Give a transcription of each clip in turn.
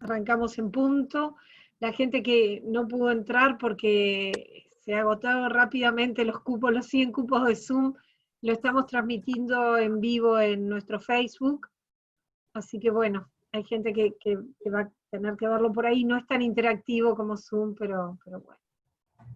Arrancamos en punto. La gente que no pudo entrar porque se agotaron rápidamente los cupos, los 100 cupos de Zoom, lo estamos transmitiendo en vivo en nuestro Facebook. Así que bueno, hay gente que va a tener que verlo por ahí. No es tan interactivo como Zoom, pero bueno.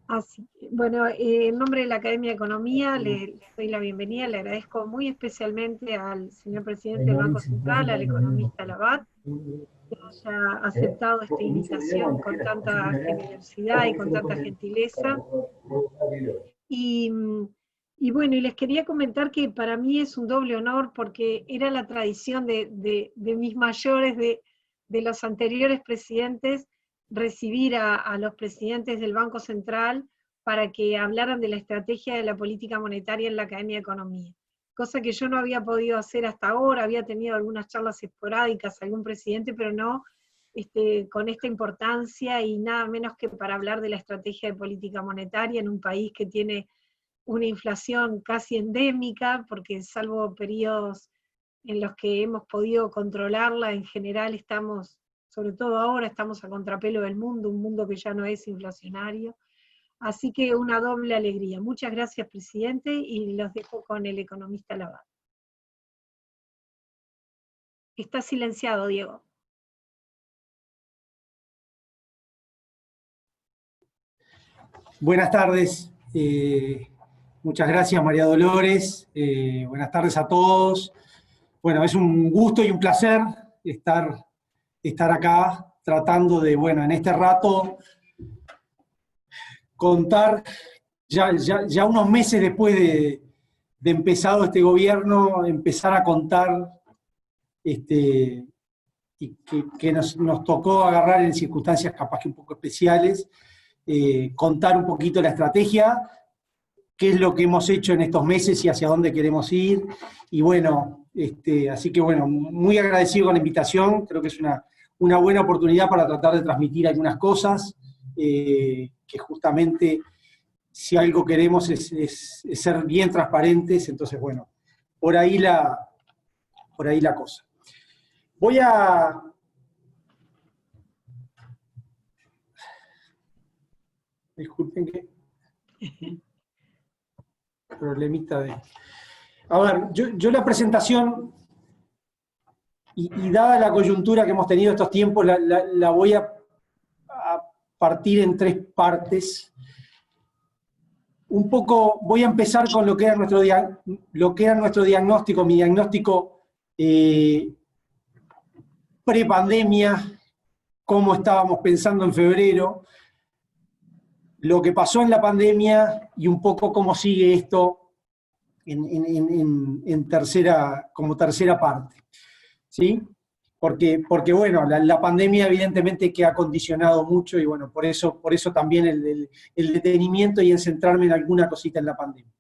Así que, bueno, en nombre de la Academia de Economía le doy la bienvenida, le agradezco muy especialmente al señor presidente del Banco Central, al economista Labat, que haya aceptado esta invitación con tanta generosidad y con tanta gentileza. Y, y bueno, y les quería comentar que para mí es un doble honor porque era la tradición de mis mayores, de los anteriores presidentes, recibir a los presidentes del Banco Central para que hablaran de la estrategia de la política monetaria en la Academia de Economía. Cosa que yo no había podido hacer hasta ahora, había tenido algunas charlas esporádicas, algún presidente, pero no con esta importancia y nada menos que para hablar de la estrategia de política monetaria en un país que tiene una inflación casi endémica, porque salvo periodos en los que hemos podido controlarla, en general estamos, sobre todo ahora, estamos a contrapelo del mundo, un mundo que ya no es inflacionario. Así que una doble alegría. Muchas gracias, presidente, y los dejo con el economista Labat. Está silenciado, Diego. Buenas tardes. Muchas gracias, María Dolores. Buenas tardes a todos. Bueno, es un gusto y un placer estar acá tratando de, bueno, en este rato contar, ya unos meses después de empezado este gobierno, empezar a contar y que nos tocó agarrar en circunstancias capaz que un poco especiales, contar un poquito la estrategia, qué es lo que hemos hecho en estos meses y hacia dónde queremos ir. Y bueno, así que bueno, muy agradecido con la invitación, creo que es una buena oportunidad para tratar de transmitir algunas cosas, que justamente si algo queremos es ser bien transparentes, entonces bueno, por ahí la cosa. Voy a... Disculpen que... Problemita de... A ver, yo la presentación, y dada la coyuntura que hemos tenido estos tiempos, la voy a partir en tres partes. Un poco, voy a empezar con lo que era nuestro diagnóstico, mi diagnóstico pre-pandemia, cómo estábamos pensando en febrero, lo que pasó en la pandemia y un poco cómo sigue esto como tercera parte, ¿sí? Porque bueno, la pandemia evidentemente que ha condicionado mucho y bueno, por eso también el detenimiento y en centrarme en alguna cosita en la pandemia.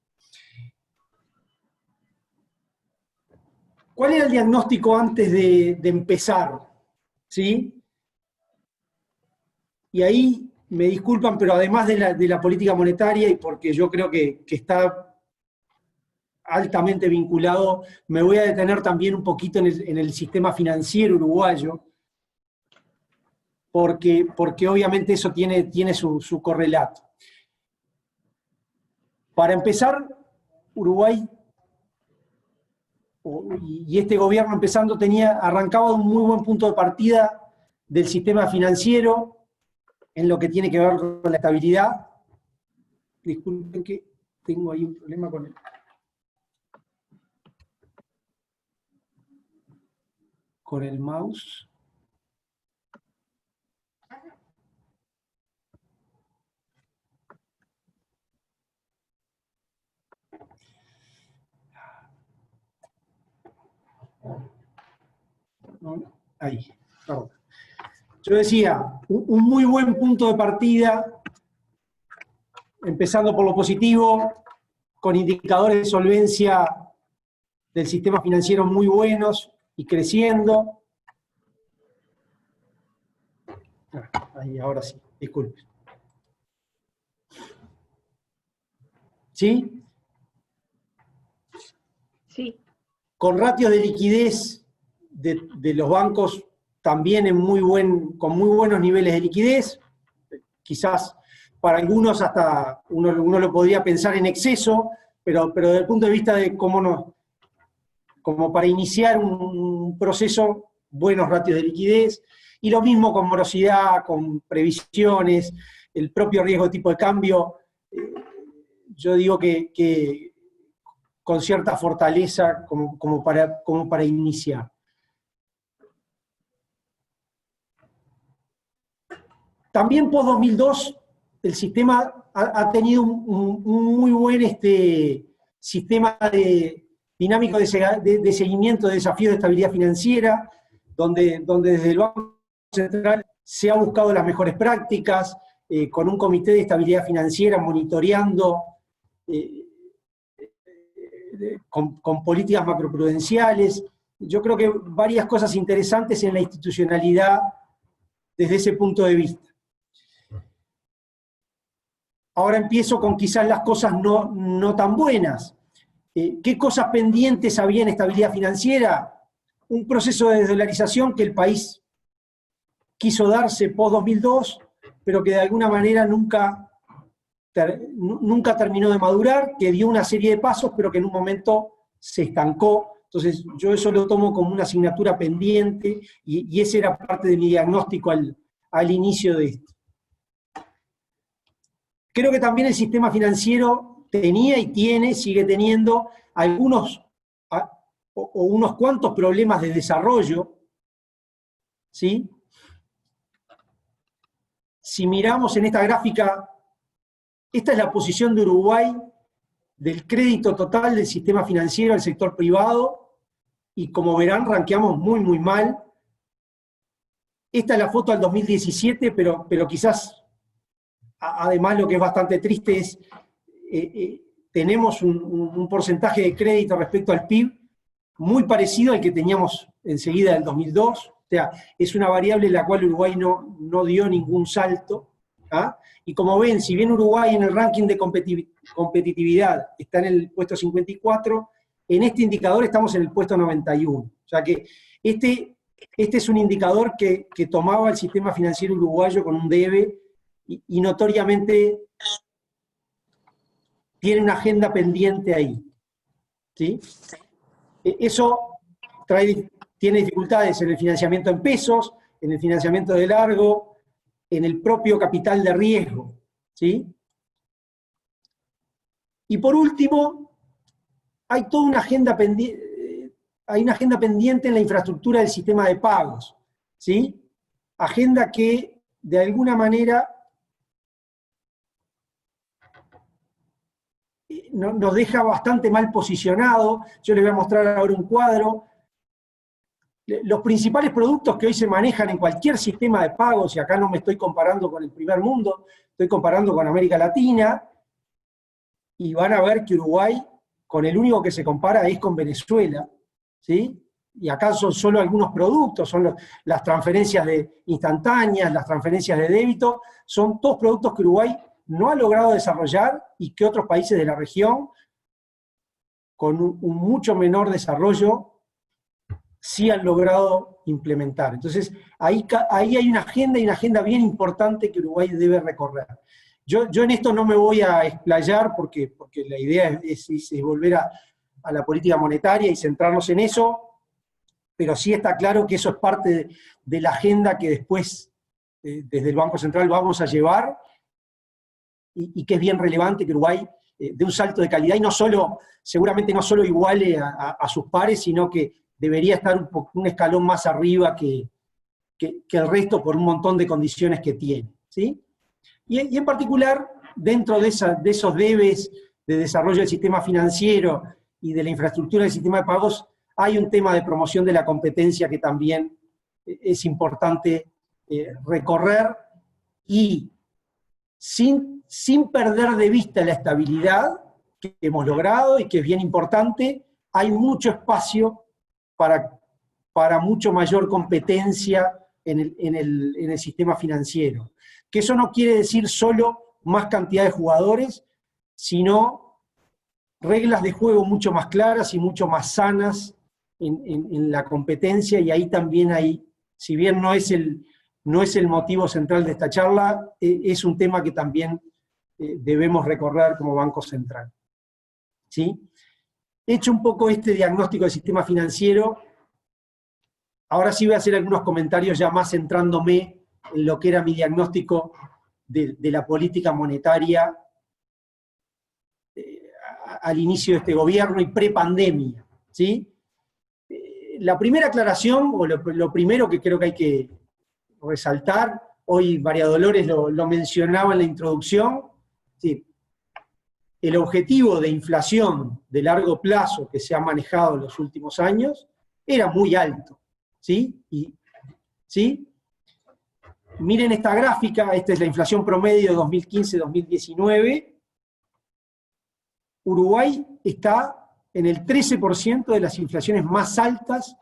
¿Cuál era el diagnóstico antes de empezar? ¿Sí? Y ahí me disculpan, pero además de la política monetaria y porque yo creo que está altamente vinculado, me voy a detener también un poquito en el sistema financiero uruguayo, porque obviamente eso tiene su correlato. Para empezar, Uruguay, y este gobierno empezando, arrancaba de un muy buen punto de partida del sistema financiero, en lo que tiene que ver con la estabilidad. Disculpen que tengo ahí un problema con el mouse. Ahí, perdón. Yo decía, un muy buen punto de partida, empezando por lo positivo, con indicadores de solvencia del sistema financiero muy buenos y creciendo. Ahí, ahora sí, disculpen. ¿Sí? Sí. Con ratios de liquidez de los bancos también con muy buenos niveles de liquidez, quizás para algunos hasta uno lo podría pensar en exceso, pero desde el punto de vista de como para iniciar un proceso, buenos ratios de liquidez, y lo mismo con morosidad, con previsiones, el propio riesgo de tipo de cambio, yo digo que con cierta fortaleza como para iniciar. También post-2002, el sistema ha tenido un muy buen sistema dinámico de seguimiento de desafíos de estabilidad financiera, donde desde el Banco Central se ha buscado las mejores prácticas, con un comité de estabilidad financiera monitoreando con políticas macroprudenciales. Yo creo que varias cosas interesantes en la institucionalidad desde ese punto de vista. Ahora empiezo con quizás las cosas no tan buenas. ¿Qué cosas pendientes había en estabilidad financiera? Un proceso de desdolarización que el país quiso darse post-2002, pero que de alguna manera nunca terminó de madurar, que dio una serie de pasos, pero que en un momento se estancó. Entonces yo eso lo tomo como una asignatura pendiente, y ese era parte de mi diagnóstico al inicio de esto. Creo que también el sistema financiero tenía y sigue teniendo algunos o unos cuantos problemas de desarrollo, ¿sí? Si miramos en esta gráfica, esta es la posición de Uruguay del crédito total del sistema financiero al sector privado, y como verán, ranqueamos muy, muy mal. Esta es la foto del 2017, pero quizás, además, lo que es bastante triste es, tenemos un porcentaje de crédito respecto al PIB muy parecido al que teníamos enseguida del 2002, o sea, es una variable en la cual Uruguay no dio ningún salto, ¿ah? Y como ven, si bien Uruguay en el ranking de competitividad está en el puesto 54, en este indicador estamos en el puesto 91, o sea que este es un indicador que tomaba el sistema financiero uruguayo con un debe, y notoriamente tiene una agenda pendiente ahí, ¿sí? Eso tiene dificultades en el financiamiento en pesos, en el financiamiento de largo, en el propio capital de riesgo, ¿sí? Y por último, hay toda una agenda pendiente, en la infraestructura del sistema de pagos, ¿sí? Agenda que, de alguna manera, nos deja bastante mal posicionado. Yo les voy a mostrar ahora un cuadro. Los principales productos que hoy se manejan en cualquier sistema de pagos, y acá no me estoy comparando con el primer mundo, estoy comparando con América Latina, y van a ver que Uruguay, con el único que se compara es con Venezuela, ¿sí? Y acá son solo algunos productos, son las transferencias instantáneas, las transferencias de débito, son todos productos que Uruguay no ha logrado desarrollar, y que otros países de la región, con un mucho menor desarrollo, sí han logrado implementar. Entonces, ahí hay una agenda bien importante que Uruguay debe recorrer. Yo en esto no me voy a explayar, porque la idea es volver a la política monetaria y centrarnos en eso, pero sí está claro que eso es parte de la agenda que después, desde el Banco Central, vamos a llevar, y que es bien relevante que Uruguay dé un salto de calidad, y seguramente no solo iguale a sus pares, sino que debería estar un escalón más arriba que el resto, por un montón de condiciones que tiene, ¿sí? Y en particular, dentro de esos debes de desarrollo del sistema financiero y de la infraestructura del sistema de pagos, hay un tema de promoción de la competencia que también es importante recorrer, y sin perder de vista la estabilidad que hemos logrado y que es bien importante. Hay mucho espacio para mucho mayor competencia en el sistema financiero. Que eso no quiere decir solo más cantidad de jugadores, sino reglas de juego mucho más claras y mucho más sanas en la competencia, y ahí también hay si bien no es el motivo central de esta charla, es un tema que también debemos recorrer como Banco Central. ¿Sí? Hecho un poco este diagnóstico del sistema financiero, ahora sí voy a hacer algunos comentarios ya más centrándome en lo que era mi diagnóstico de la política monetaria al inicio de este gobierno y prepandemia, ¿sí? La primera aclaración, o lo primero que creo que hay que resaltar, hoy María Dolores lo mencionaba en la introducción, ¿sí? El objetivo de inflación de largo plazo que se ha manejado en los últimos años era muy alto, ¿sí? ¿Sí? Miren esta gráfica, esta es la inflación promedio 2015-2019. Uruguay está en el 13% de las inflaciones más altas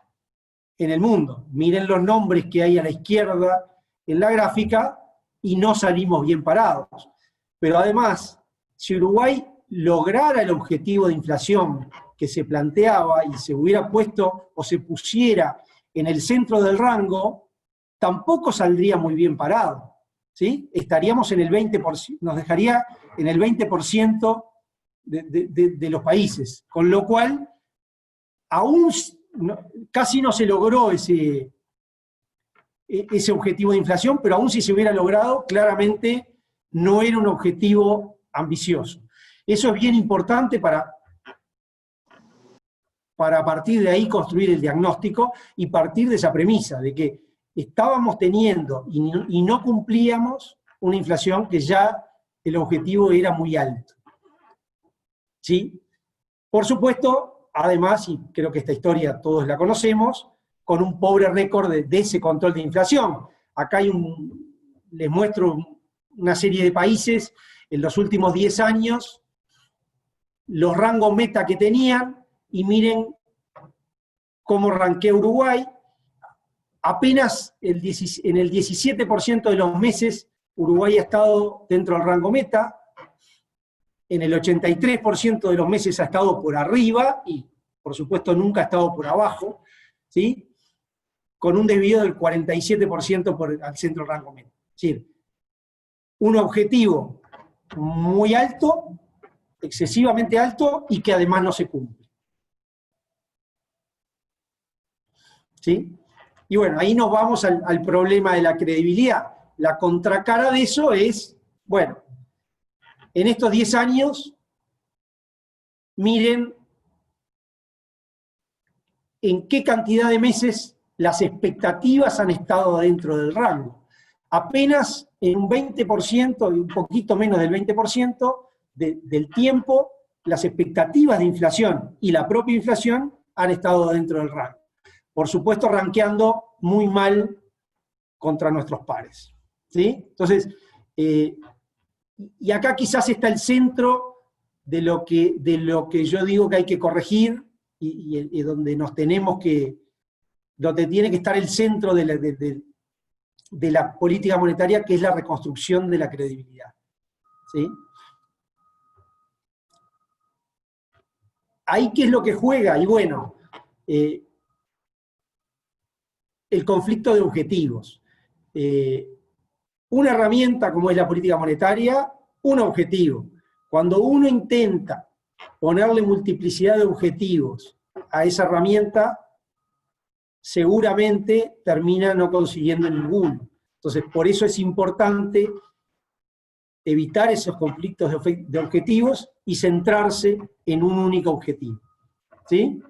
en el mundo. Miren los nombres que hay a la izquierda en la gráfica y no salimos bien parados. Pero además, si Uruguay lograra el objetivo de inflación que se planteaba y se hubiera puesto o se pusiera en el centro del rango, tampoco saldría muy bien parado, ¿sí? Estaríamos en el 20%, nos dejaría en el 20% de los países, con lo cual aún casi no se logró ese objetivo de inflación, pero aún si se hubiera logrado, claramente no era un objetivo ambicioso. Eso es bien importante para partir de ahí construir el diagnóstico y partir de esa premisa, de que estábamos teniendo y no cumplíamos una inflación que ya el objetivo era muy alto. ¿Sí? Por supuesto, además, y creo que esta historia todos la conocemos, con un pobre récord de ese control de inflación. Acá les muestro una serie de países en los últimos 10 años, los rangos meta que tenían, y miren cómo ranquea Uruguay. Apenas en el 17% de los meses Uruguay ha estado dentro del rango meta, en el 83% de los meses ha estado por arriba, y por supuesto nunca ha estado por abajo, ¿sí? Con un desvío del 47% al centro del rango meta. Es decir, un objetivo muy alto, excesivamente alto, y que además no se cumple. ¿Sí? Y bueno, ahí nos vamos al problema de la credibilidad. La contracara de eso es, bueno, en estos 10 años, miren en qué cantidad de meses las expectativas han estado dentro del rango. Apenas en un 20%, y un poquito menos del 20% del tiempo, las expectativas de inflación y la propia inflación han estado dentro del rango. Por supuesto, rankeando muy mal contra nuestros pares, ¿sí? Entonces, y acá quizás está el centro de lo que yo digo que hay que corregir y donde donde tiene que estar el centro de la política monetaria, que es la reconstrucción de la credibilidad, ¿sí? Ahí, ¿qué es lo que juega? Y bueno, el conflicto de objetivos. Una herramienta como es la política monetaria, un objetivo. Cuando uno intenta ponerle multiplicidad de objetivos a esa herramienta, seguramente termina no consiguiendo ninguno. Entonces, por eso es importante evitar esos conflictos de objetivos y centrarse en un único objetivo. ¿Sí?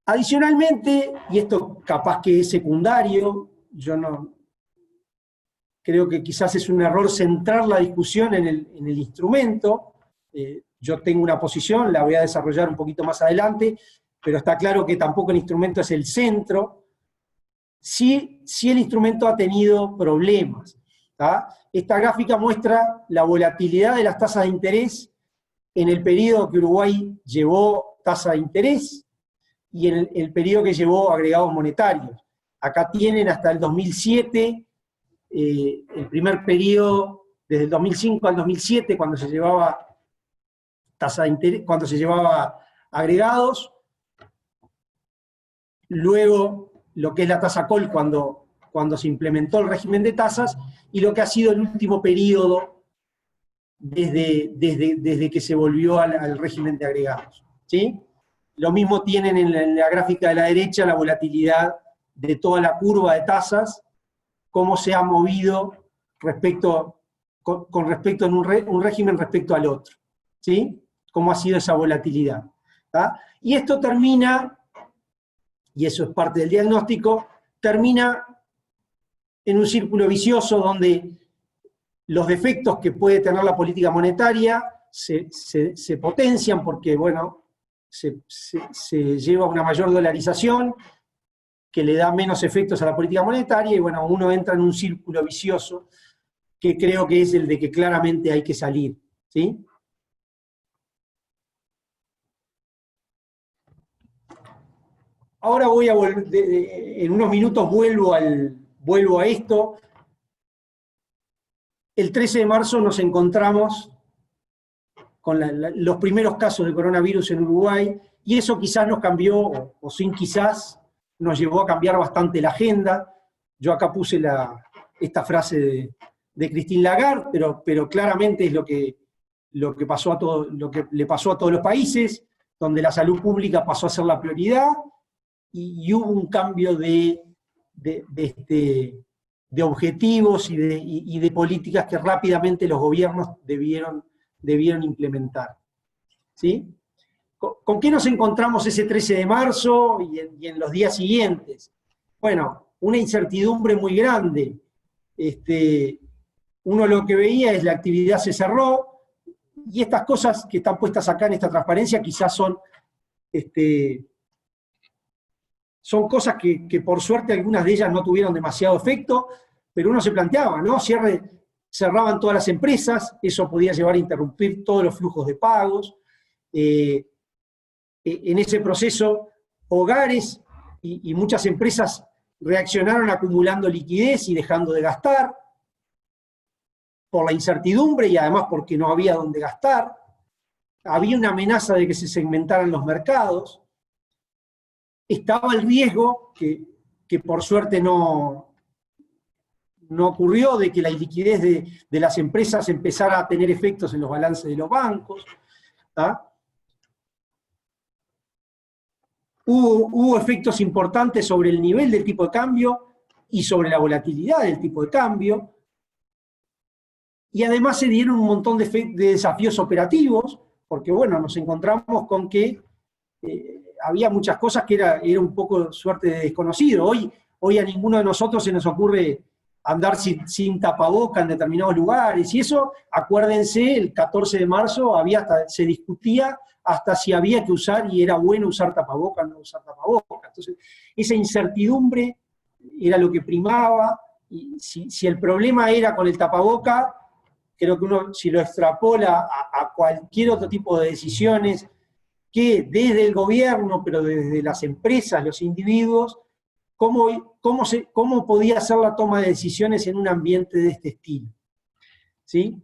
Adicionalmente, y esto capaz que es secundario, yo no creo que quizás es un error centrar la discusión en el instrumento. Yo tengo una posición, la voy a desarrollar un poquito más adelante, pero está claro que tampoco el instrumento es el centro. Sí el instrumento ha tenido problemas, ¿tá? Esta gráfica muestra la volatilidad de las tasas de interés en el periodo que Uruguay llevó tasa de interés y en el periodo que llevó agregados monetarios. Acá tienen hasta el 2007, el primer periodo, desde el 2005 al 2007, cuando se llevaba tasa de interés, cuando se llevaba agregados. Luego lo que es la tasa call cuando se implementó el régimen de tasas, y lo que ha sido el último periodo desde que se volvió al régimen de agregados. ¿Sí? Lo mismo tienen en la gráfica de la derecha la volatilidad de toda la curva de tasas, cómo se ha movido con respecto en un régimen respecto al otro. ¿Sí? Cómo ha sido esa volatilidad. ¿Tá? Y esto termina, y eso es parte del diagnóstico, termina en un círculo vicioso donde los defectos que puede tener la política monetaria se potencian porque, bueno, se lleva una mayor dolarización que le da menos efectos a la política monetaria y, bueno, uno entra en un círculo vicioso que creo que es el de que claramente hay que salir. ¿Sí? Ahora voy a volver, en unos minutos vuelvo a esto. El 13 de marzo nos encontramos con los primeros casos de coronavirus en Uruguay, y eso quizás nos cambió, o sin quizás, nos llevó a cambiar bastante la agenda. Yo acá puse esta frase de Christine Lagarde, pero claramente es lo que pasó lo que le pasó a todos los países, donde la salud pública pasó a ser la prioridad, y hubo un cambio de objetivos y de políticas que rápidamente los gobiernos debieron implementar. ¿Sí? ¿Con qué nos encontramos ese 13 de marzo y en los días siguientes? Bueno, una incertidumbre muy grande. Uno lo que veía es la actividad se cerró, y estas cosas que están puestas acá en esta transparencia quizás son cosas que por suerte algunas de ellas no tuvieron demasiado efecto, pero uno se planteaba, ¿no? Cerraban todas las empresas, eso podía llevar a interrumpir todos los flujos de pagos. En ese proceso, hogares y muchas empresas reaccionaron acumulando liquidez y dejando de gastar, por la incertidumbre y además porque no había dónde gastar. Había una amenaza de que se segmentaran los mercados. Estaba el riesgo, que por suerte no ocurrió, de que la liquidez de las empresas empezara a tener efectos en los balances de los bancos. ¿Tá? Hubo efectos importantes sobre el nivel del tipo de cambio y sobre la volatilidad del tipo de cambio. Y además se dieron un montón de desafíos operativos, porque, bueno, nos encontramos con que había muchas cosas que era un poco suerte de desconocido. Hoy a ninguno de nosotros se nos ocurre andar sin tapaboca en determinados lugares, y eso, acuérdense, el 14 de marzo se discutía hasta si había que usar y era bueno usar tapaboca o no usar tapaboca. Entonces, esa incertidumbre era lo que primaba, y si el problema era con el tapaboca, creo que uno, si lo extrapola a cualquier otro tipo de decisiones, que desde el gobierno, pero desde las empresas, los individuos, cómo podía ser la toma de decisiones en un ambiente de este estilo. ¿Sí?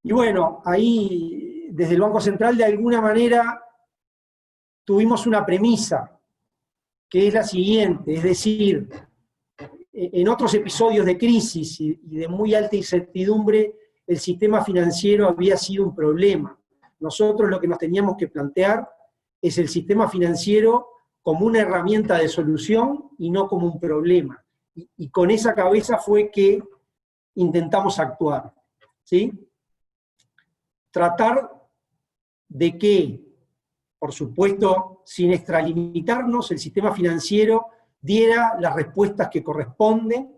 Y bueno, ahí, desde el Banco Central, de alguna manera, tuvimos una premisa, que es la siguiente, es decir, en otros episodios de crisis y de muy alta incertidumbre, el sistema financiero había sido un problema. Nosotros lo que nos teníamos que plantear es el sistema financiero como una herramienta de solución y no como un problema. Y con esa cabeza fue que intentamos actuar. ¿Sí? Tratar de que, por supuesto, sin extralimitarnos, el sistema financiero diera las respuestas que corresponden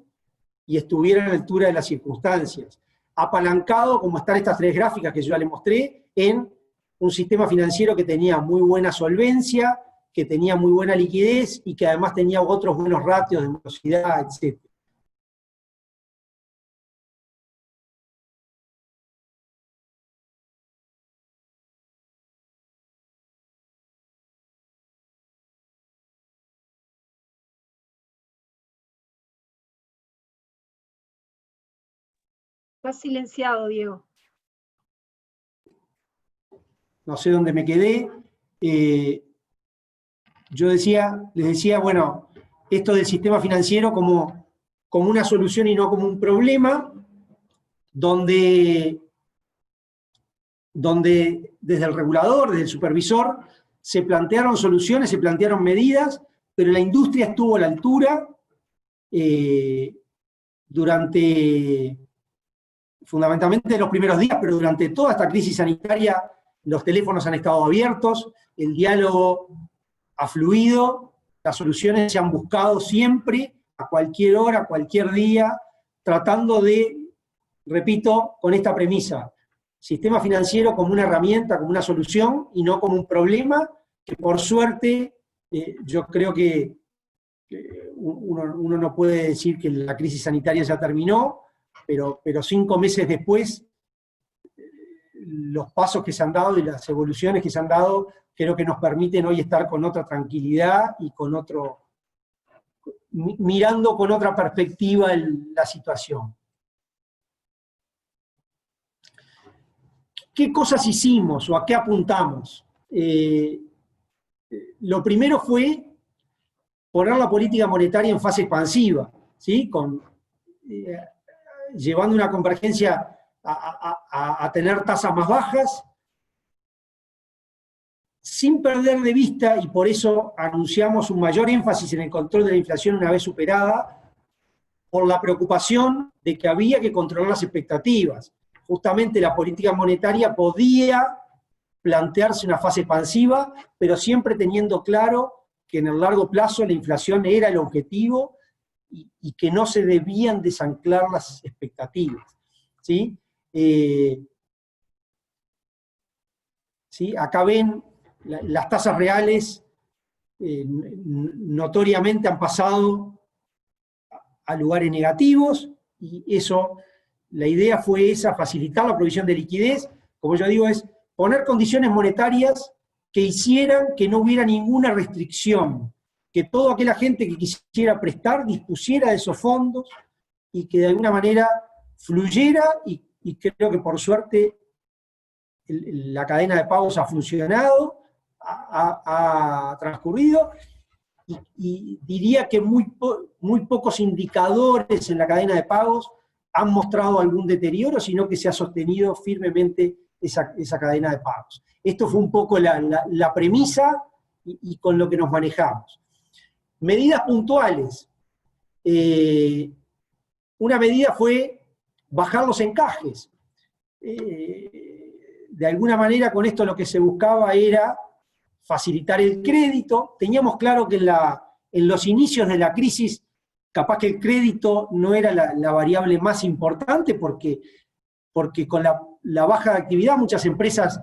y estuviera a la altura de las circunstancias. Apalancado, como están estas tres gráficas que yo ya les mostré, en un sistema financiero que tenía muy buena solvencia, que tenía muy buena liquidez y que además tenía otros buenos ratios de velocidad, etc. Estás silenciado, Diego. No sé dónde me quedé. Les decía, bueno, esto del sistema financiero como una solución y no como un problema, donde desde el regulador, desde el supervisor, se plantearon soluciones, se plantearon medidas, pero la industria estuvo a la altura durante, fundamentalmente los primeros días, pero durante toda esta crisis sanitaria, los teléfonos han estado abiertos, el diálogo ha fluido, las soluciones se han buscado siempre, a cualquier hora, a cualquier día, tratando de, repito, con esta premisa, sistema financiero como una herramienta, como una solución, y no como un problema, que por suerte, yo creo que uno no puede decir que la crisis sanitaria ya terminó, pero 5 meses después, los pasos que se han dado y las evoluciones que se han dado, creo que nos permiten hoy estar con otra tranquilidad y con mirando con otra perspectiva la situación. ¿Qué cosas hicimos o a qué apuntamos? Lo primero fue poner la política monetaria en fase expansiva, ¿sí? Llevando una convergencia a tener tasas más bajas, sin perder de vista, y por eso anunciamos un mayor énfasis en el control de la inflación una vez superada, por la preocupación de que había que controlar las expectativas. Justamente la política monetaria podía plantearse una fase expansiva, pero siempre teniendo claro que en el largo plazo la inflación era el objetivo y que no se debían desanclar las expectativas. ¿Sí? ¿Sí? Acá ven las tasas reales, notoriamente han pasado a lugares negativos, y eso, la idea fue esa, facilitar la provisión de liquidez, como yo digo, es poner condiciones monetarias que hicieran que no hubiera ninguna restricción, que toda aquella gente que quisiera prestar dispusiera de esos fondos, y que de alguna manera fluyera, y creo que por suerte la cadena de pagos ha funcionado, ha transcurrido, y diría que muy pocos indicadores en la cadena de pagos han mostrado algún deterioro, sino que se ha sostenido firmemente esa cadena de pagos. Esto fue un poco la premisa y con lo que nos manejamos. Medidas puntuales. Una medida fue bajar los encajes. De alguna manera con esto lo que se buscaba era facilitar el crédito. Teníamos claro que en los inicios de la crisis, capaz que el crédito no era la variable más importante, porque con la baja de actividad muchas empresas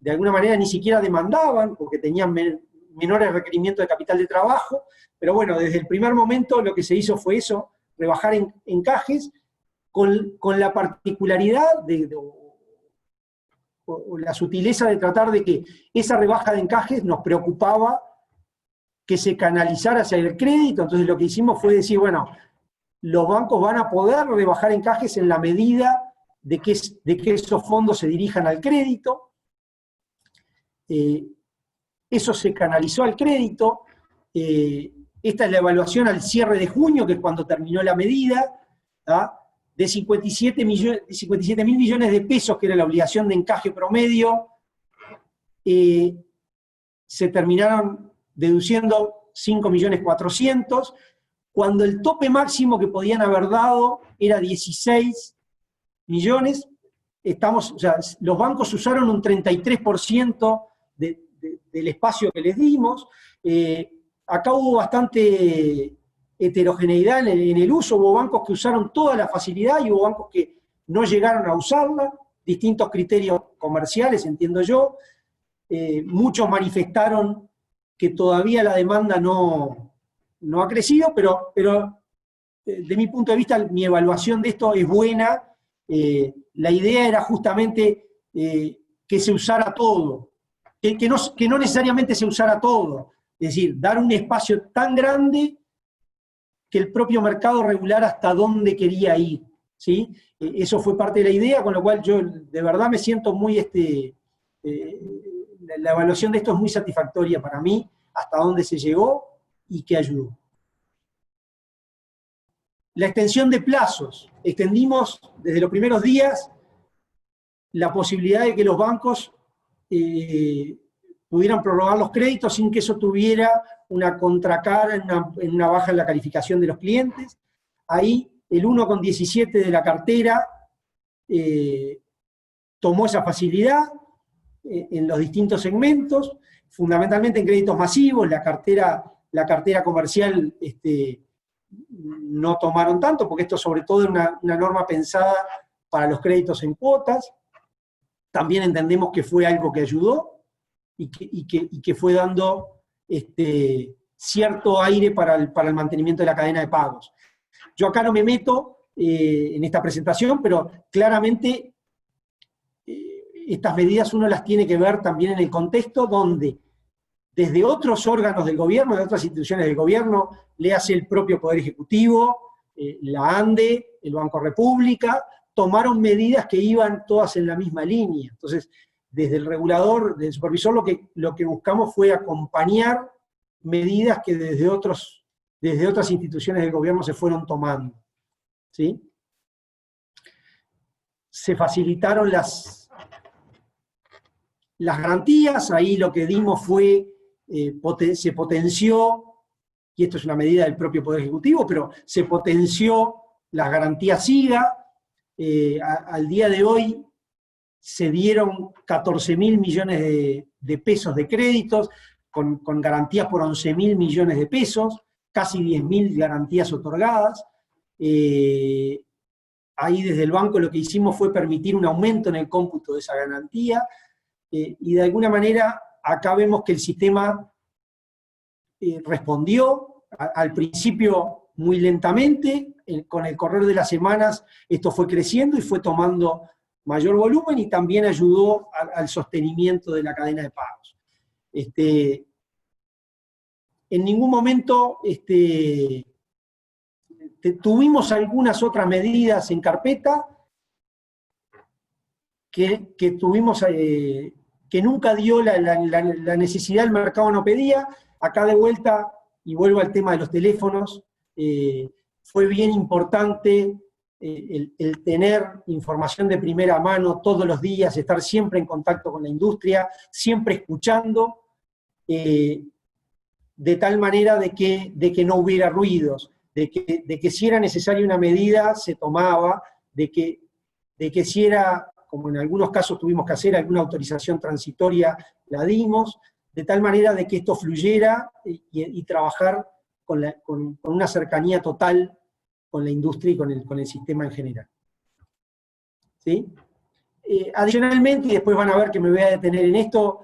de alguna manera ni siquiera demandaban, porque tenían menores requerimientos de capital de trabajo, pero bueno, desde el primer momento lo que se hizo fue eso, rebajar encajes, con la particularidad o la sutileza de tratar de que esa rebaja de encajes nos preocupaba que se canalizara hacia el crédito. Entonces lo que hicimos fue decir, bueno, los bancos van a poder rebajar encajes en la medida de que esos fondos se dirijan al crédito. Eso se canalizó al crédito. Esta es la evaluación al cierre de junio, que es cuando terminó la medida, ¿tá? De 57 mil millones de pesos, que era la obligación de encaje promedio, se terminaron deduciendo 5.400.000, cuando el tope máximo que podían haber dado era 16 millones. O sea, los bancos usaron un 33% del espacio que les dimos. Acá hubo bastante heterogeneidad en el uso, hubo bancos que usaron toda la facilidad y hubo bancos que no llegaron a usarla, distintos criterios comerciales, entiendo yo. Muchos manifestaron que todavía la demanda no ha crecido, pero de mi punto de vista, mi evaluación de esto es buena. La idea era justamente que se usara todo, que no necesariamente se usara todo, es decir, dar un espacio tan grande que el propio mercado regulara hasta dónde quería ir, ¿sí? Eso fue parte de la idea, con lo cual yo de verdad me siento muy, la evaluación de esto es muy satisfactoria para mí, hasta dónde se llegó y qué ayudó. La extensión de plazos. Extendimos desde los primeros días la posibilidad de que los bancos pudieran prorrogar los créditos sin que eso tuviera una contracara en una baja en la calificación de los clientes. Ahí el 1,17 de la cartera tomó esa facilidad en los distintos segmentos, fundamentalmente en créditos masivos. La cartera comercial no tomaron tanto, porque esto sobre todo es una norma pensada para los créditos en cuotas. También entendemos que fue algo que ayudó y que fue dando cierto aire para el mantenimiento de la cadena de pagos. Yo acá no me meto en esta presentación, pero claramente estas medidas uno las tiene que ver también en el contexto donde desde otros órganos del gobierno, de otras instituciones del gobierno, le hace el propio Poder Ejecutivo, la ANDE, el Banco República, tomaron medidas que iban todas en la misma línea. Entonces, desde el regulador, del supervisor, lo que buscamos fue acompañar medidas que desde otras instituciones del gobierno se fueron tomando. ¿Sí? Se facilitaron las garantías, ahí lo que dimos fue, se potenció, y esto es una medida del propio Poder Ejecutivo, pero se potenció las garantías SIGA. Al día de hoy se dieron 14.000 millones de pesos de créditos, con garantías por 11.000 millones de pesos, casi 10.000 garantías otorgadas. Ahí desde el banco lo que hicimos fue permitir un aumento en el cómputo de esa garantía, y de alguna manera acá vemos que el sistema respondió, al principio muy lentamente, con el correr de las semanas esto fue creciendo y fue tomando mayor volumen, y también ayudó al sostenimiento de la cadena de pagos. En ningún momento tuvimos algunas otras medidas en carpeta que tuvimos, que nunca dio la necesidad, el mercado no pedía. Acá de vuelta, y vuelvo al tema de los teléfonos, fue bien importante el tener información de primera mano todos los días, estar siempre en contacto con la industria, siempre escuchando, de tal manera de que no hubiera ruidos, de que si era necesaria una medida, se tomaba, de que si era, como en algunos casos tuvimos que hacer, alguna autorización transitoria, la dimos, de tal manera de que esto fluyera y trabajar con una cercanía total con la industria y con el sistema en general. ¿Sí? Adicionalmente, y después van a ver que me voy a detener en esto,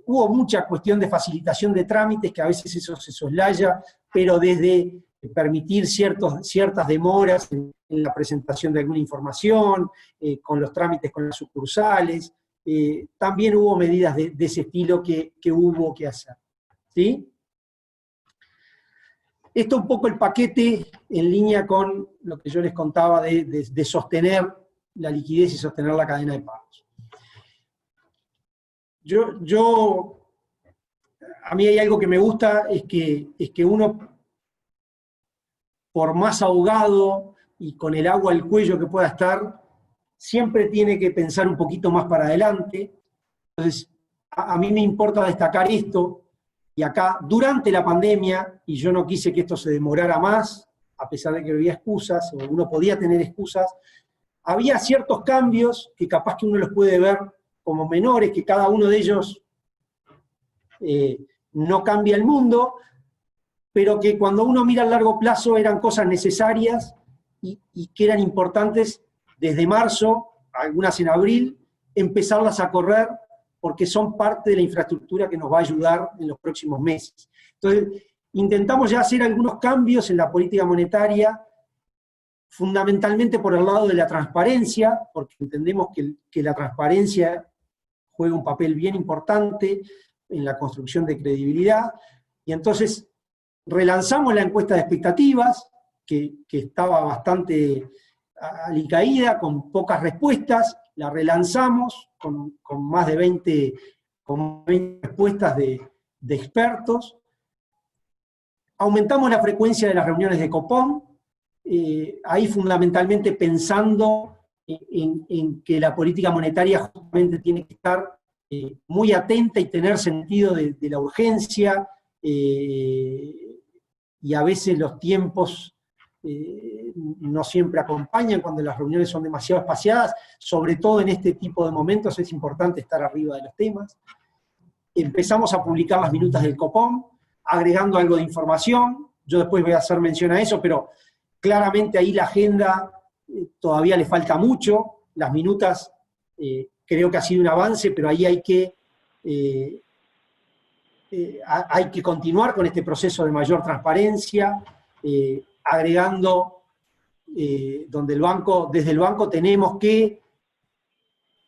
hubo mucha cuestión de facilitación de trámites, que a veces eso se soslaya, pero desde permitir ciertas demoras en la presentación de alguna información, con los trámites con las sucursales, también hubo medidas de ese estilo que hubo que hacer. ¿Sí? Esto un poco el paquete en línea con lo que yo les contaba de sostener la liquidez y sostener la cadena de pagos. A mí hay algo que me gusta, es que uno, por más ahogado y con el agua al cuello que pueda estar, siempre tiene que pensar un poquito más para adelante. Entonces, a mí me importa destacar esto, y acá, durante la pandemia, y yo no quise que esto se demorara más, a pesar de que había excusas, o uno podía tener excusas, había ciertos cambios que capaz que uno los puede ver como menores, que cada uno de ellos no cambia el mundo, pero que cuando uno mira a largo plazo eran cosas necesarias y que eran importantes desde marzo, algunas en abril, empezarlas a correr, porque son parte de la infraestructura que nos va a ayudar en los próximos meses. Entonces, intentamos ya hacer algunos cambios en la política monetaria, fundamentalmente por el lado de la transparencia, porque entendemos que la transparencia juega un papel bien importante en la construcción de credibilidad, y entonces relanzamos la encuesta de expectativas, que estaba bastante alicaída, con pocas respuestas, la relanzamos con más de 20 respuestas de expertos. Aumentamos la frecuencia de las reuniones de Copom, ahí fundamentalmente pensando en que la política monetaria justamente tiene que estar muy atenta y tener sentido de la urgencia, y a veces los tiempos no siempre acompañan cuando las reuniones son demasiado espaciadas, sobre todo en este tipo de momentos es importante estar arriba de los temas. Empezamos a publicar las minutas del Copom, agregando algo de información, yo después voy a hacer mención a eso, pero claramente ahí la agenda todavía le falta mucho, las minutas creo que ha sido un avance, pero ahí hay que continuar con este proceso de mayor transparencia, agregando donde desde el banco tenemos que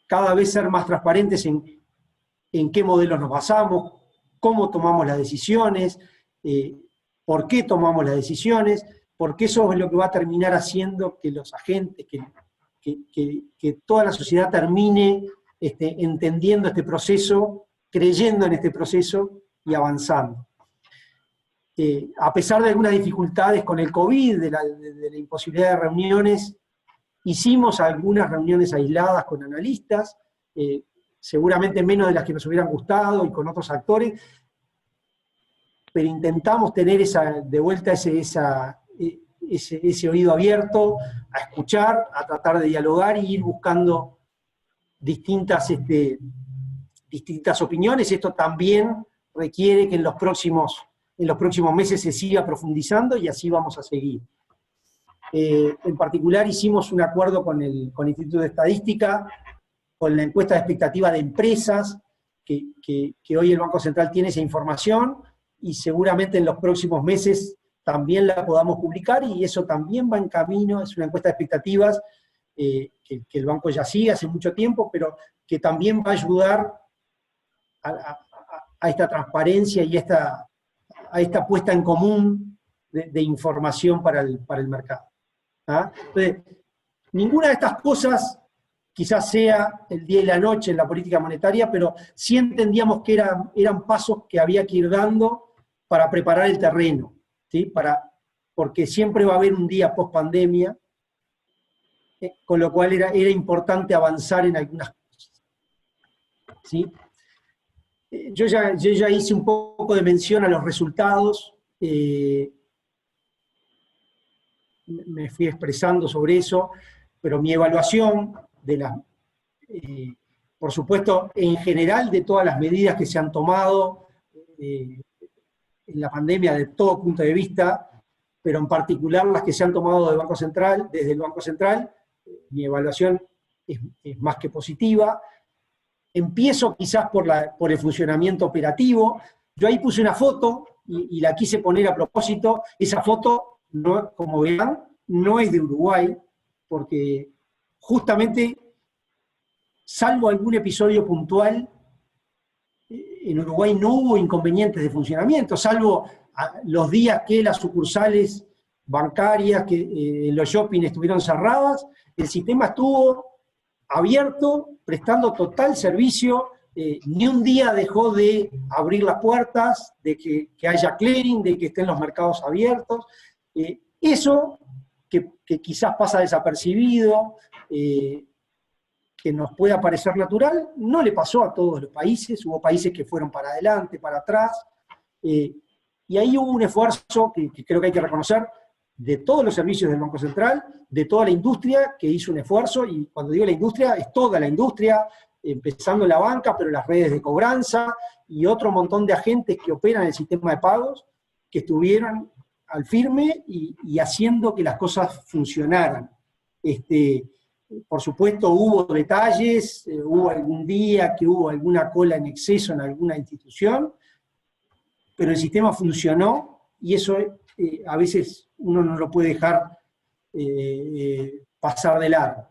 cada vez ser más transparentes en qué modelos nos basamos, cómo tomamos las decisiones, por qué tomamos las decisiones, porque eso es lo que va a terminar haciendo que los agentes, que toda la sociedad termine entendiendo este proceso, creyendo en este proceso y avanzando. A pesar de algunas dificultades con el COVID, de la imposibilidad de reuniones, hicimos algunas reuniones aisladas con analistas, seguramente menos de las que nos hubieran gustado y con otros actores, pero intentamos tener de vuelta ese oído abierto, a escuchar, a tratar de dialogar y ir buscando distintas opiniones. Esto también requiere que en los próximos meses se siga profundizando y así vamos a seguir. En particular hicimos un acuerdo con el Instituto de Estadística, con la encuesta de expectativa de empresas, que hoy el Banco Central tiene esa información, y seguramente en los próximos meses también la podamos publicar, y eso también va en camino. Es una encuesta de expectativas que el banco ya sigue hace mucho tiempo, pero que también va a ayudar a esta transparencia y a esta puesta en común de información para el mercado. ¿Ah? Entonces, ninguna de estas cosas quizás sea el día y la noche en la política monetaria, pero sí entendíamos que eran pasos que había que ir dando para preparar el terreno, ¿sí? Porque siempre va a haber un día post pandemia, con lo cual era importante avanzar en algunas cosas, ¿sí? Yo ya hice un poco de mención a los resultados, me fui expresando sobre eso, pero mi evaluación por supuesto, en general, de todas las medidas que se han tomado en la pandemia, de todo punto de vista, pero en particular las que se han tomado desde el Banco Central, mi evaluación es más que positiva. Empiezo quizás por el funcionamiento operativo. Yo ahí puse una foto, y la quise poner a propósito. Esa foto, como verán, no es de Uruguay, porque justamente, salvo algún episodio puntual, en Uruguay no hubo inconvenientes de funcionamiento, salvo los días que las sucursales bancarias, que los shopping estuvieron cerradas, el sistema estuvo abierto, prestando total servicio, ni un día dejó de abrir las puertas, de que haya clearing, de que estén los mercados abiertos. Eso que quizás pasa desapercibido, que nos pueda parecer natural, no le pasó a todos los países. Hubo países que fueron para adelante, para atrás, y ahí hubo un esfuerzo que creo que hay que reconocer de todos los servicios del Banco Central, de toda la industria que hizo un esfuerzo, y cuando digo la industria, es toda la industria, empezando la banca, pero las redes de cobranza, y otro montón de agentes que operan en el sistema de pagos, que estuvieron al firme y haciendo que las cosas funcionaran. Por supuesto hubo detalles, hubo algún día que hubo alguna cola en exceso en alguna institución, pero el sistema funcionó, y eso a veces uno no lo puede dejar pasar de largo.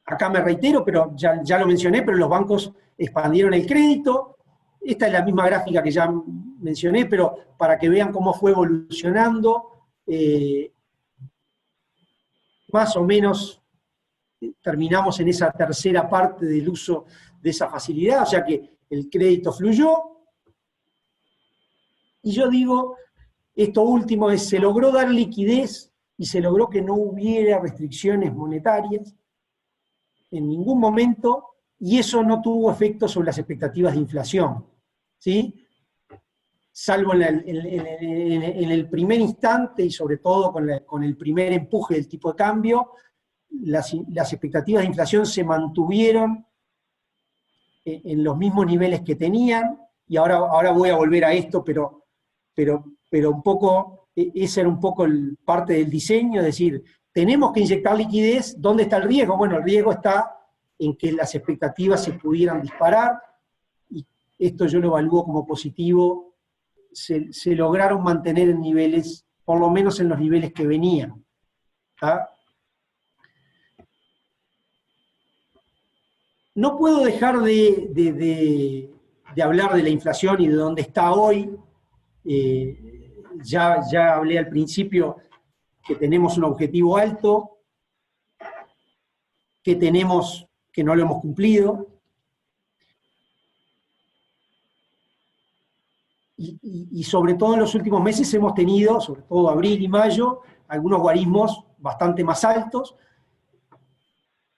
Acá me reitero, pero ya lo mencioné, pero los bancos expandieron el crédito. Esta es la misma gráfica que ya mencioné, pero para que vean cómo fue evolucionando. Más o menos terminamos en esa tercera parte del uso de esa facilidad, o sea que el crédito fluyó. Y yo digo, esto último es, se logró dar liquidez y se logró que no hubiera restricciones monetarias en ningún momento, y eso no tuvo efecto sobre las expectativas de inflación, ¿sí? Salvo en el primer instante y sobre todo con el primer empuje del tipo de cambio, las expectativas de inflación se mantuvieron en los mismos niveles que tenían, y ahora voy a volver a esto, pero un poco, esa era un poco parte del diseño, es decir, tenemos que inyectar liquidez, ¿dónde está el riesgo? Bueno, el riesgo está en que las expectativas se pudieran disparar, y esto yo lo evalúo como positivo, se lograron mantener en niveles, por lo menos en los niveles que venían. ¿Tá? No puedo dejar de hablar de la inflación y de dónde está hoy. Ya hablé al principio que tenemos un objetivo alto, que no lo hemos cumplido, y sobre todo en los últimos meses hemos tenido, sobre todo abril y mayo, algunos guarismos bastante más altos,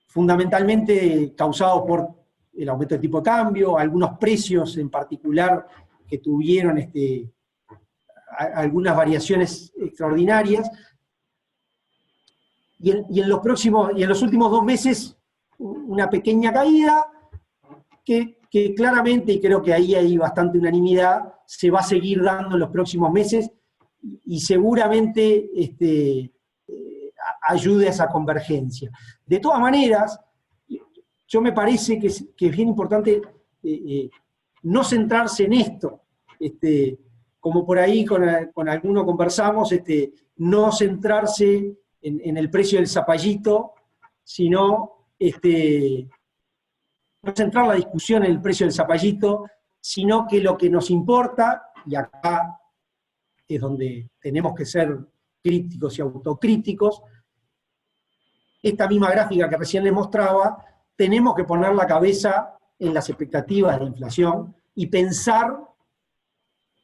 fundamentalmente causados por el aumento del tipo de cambio, algunos precios en particular que tuvieron algunas variaciones extraordinarias, y en los últimos 2 meses una pequeña caída que claramente, y creo que ahí hay bastante unanimidad, se va a seguir dando en los próximos meses, y seguramente ayude a esa convergencia. De todas maneras, yo me parece que es bien importante no centrarse en esto, como por ahí con alguno conversamos, no centrarse en el precio del zapallito, sino no centrar la discusión en el precio del zapallito, sino que lo que nos importa, y acá es donde tenemos que ser críticos y autocríticos, esta misma gráfica que recién les mostraba, tenemos que poner la cabeza en las expectativas de inflación y pensar,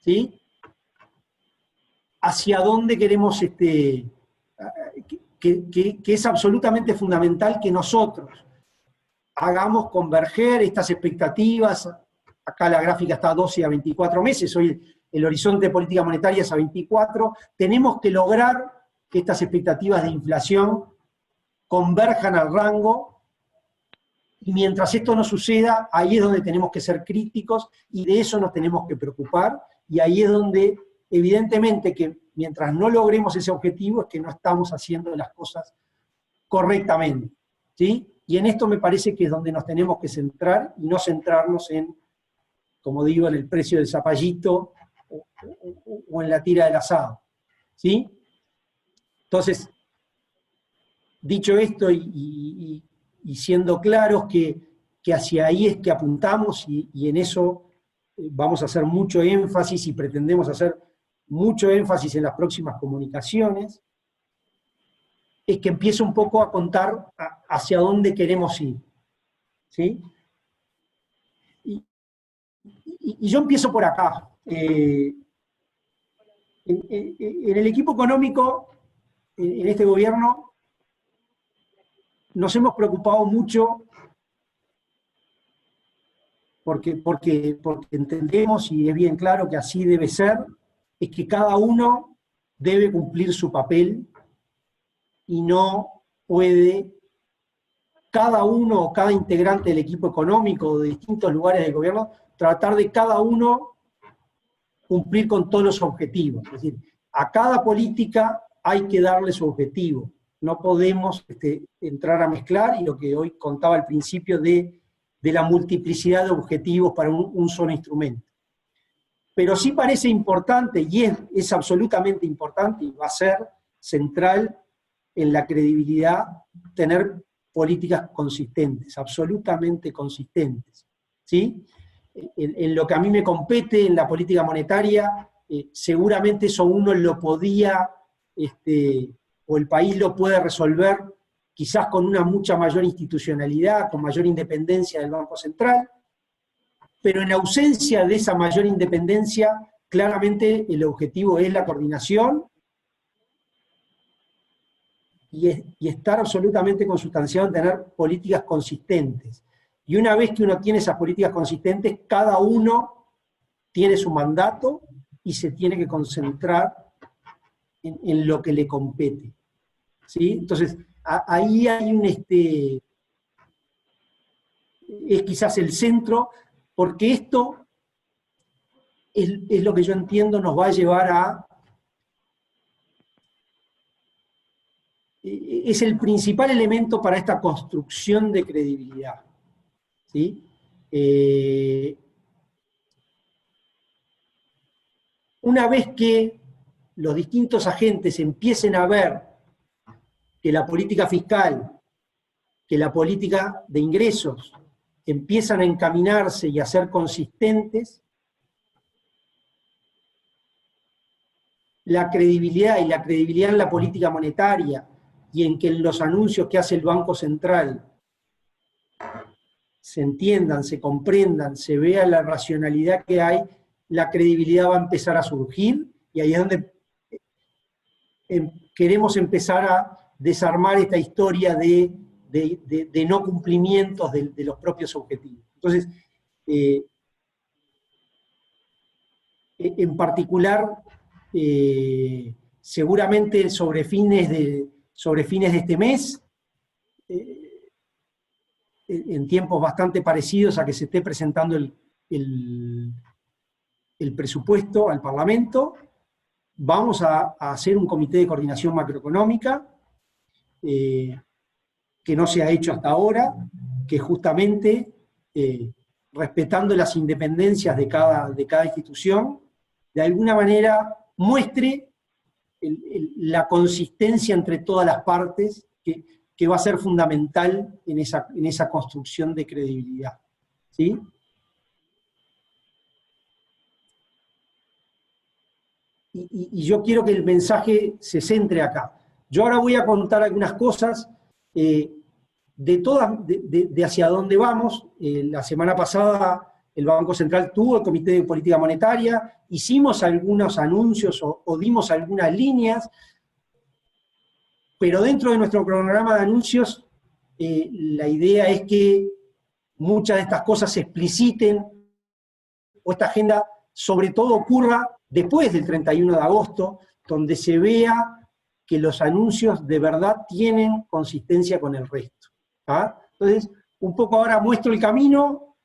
¿sí?, hacia dónde queremos, que es absolutamente fundamental que nosotros hagamos converger estas expectativas. Acá la gráfica está a 12 a 24 meses, hoy el horizonte de política monetaria es a 24, tenemos que lograr que estas expectativas de inflación converjan al rango, y mientras esto no suceda, ahí es donde tenemos que ser críticos, y de eso nos tenemos que preocupar, y ahí es donde, evidentemente, que mientras no logremos ese objetivo, es que no estamos haciendo las cosas correctamente, ¿sí? Y en esto me parece que es donde nos tenemos que centrar, y no centrarnos en, como digo, en el precio del zapallito, o en la tira del asado, ¿sí? Entonces, dicho esto, y siendo claros que hacia ahí es que apuntamos, y en eso vamos a hacer mucho énfasis, y pretendemos hacer mucho énfasis en las próximas comunicaciones, es que empiece un poco a contar hacia dónde queremos ir, ¿sí? Y yo empiezo por acá. En el equipo económico, en este gobierno, nos hemos preocupado mucho porque entendemos, y es bien claro que así debe ser, es que cada uno debe cumplir su papel, y no puede cada uno o cada integrante del equipo económico de distintos lugares del gobierno tratar de cada uno cumplir con todos los objetivos. Es decir, a cada política hay que darle su objetivo. No podemos entrar a mezclar, y lo que hoy contaba al principio de la multiplicidad de objetivos para un solo instrumento. Pero sí parece importante, y es absolutamente importante, y va a ser central en la credibilidad, tener políticas consistentes, absolutamente consistentes, ¿sí? En lo que a mí me compete, en la política monetaria, seguramente eso uno lo podía, o el país lo puede resolver, quizás con una mucha mayor institucionalidad, con mayor independencia del Banco Central, pero en ausencia de esa mayor independencia, claramente el objetivo es la coordinación y estar absolutamente consustanciado en tener políticas consistentes. Y una vez que uno tiene esas políticas consistentes, cada uno tiene su mandato y se tiene que concentrar en lo que le compete. ¿Sí? Entonces, ahí hay es quizás el centro, porque esto es lo que yo entiendo nos va a llevar es el principal elemento para esta construcción de credibilidad. ¿Sí? Una vez que los distintos agentes empiecen a ver que la política fiscal, que la política de ingresos empiezan a encaminarse y a ser consistentes, la credibilidad en la política monetaria y en que en los anuncios que hace el Banco Central se entiendan, se comprendan, se vea la racionalidad que hay, la credibilidad va a empezar a surgir, y ahí es donde queremos empezar a desarmar esta historia de no cumplimientos de los propios objetivos. Entonces, en particular, seguramente sobre fines de este mes, en tiempos bastante parecidos a que se esté presentando el presupuesto al Parlamento, vamos a hacer un comité de coordinación macroeconómica, que no se ha hecho hasta ahora, que justamente, respetando las independencias de cada institución, de alguna manera muestre la consistencia entre todas las partes, que va a ser fundamental en esa construcción de credibilidad. ¿Sí? Y yo quiero que el mensaje se centre acá. Yo ahora voy a contar algunas cosas de hacia dónde vamos. La semana pasada el Banco Central tuvo el Comité de Política Monetaria, hicimos algunos anuncios o dimos algunas líneas, pero dentro de nuestro programa de anuncios, la idea es que muchas de estas cosas se expliciten, o esta agenda sobre todo ocurra después del 31 de agosto, donde se vea que los anuncios de verdad tienen consistencia con el resto. ¿Ah? Entonces, un poco ahora muestro el camino.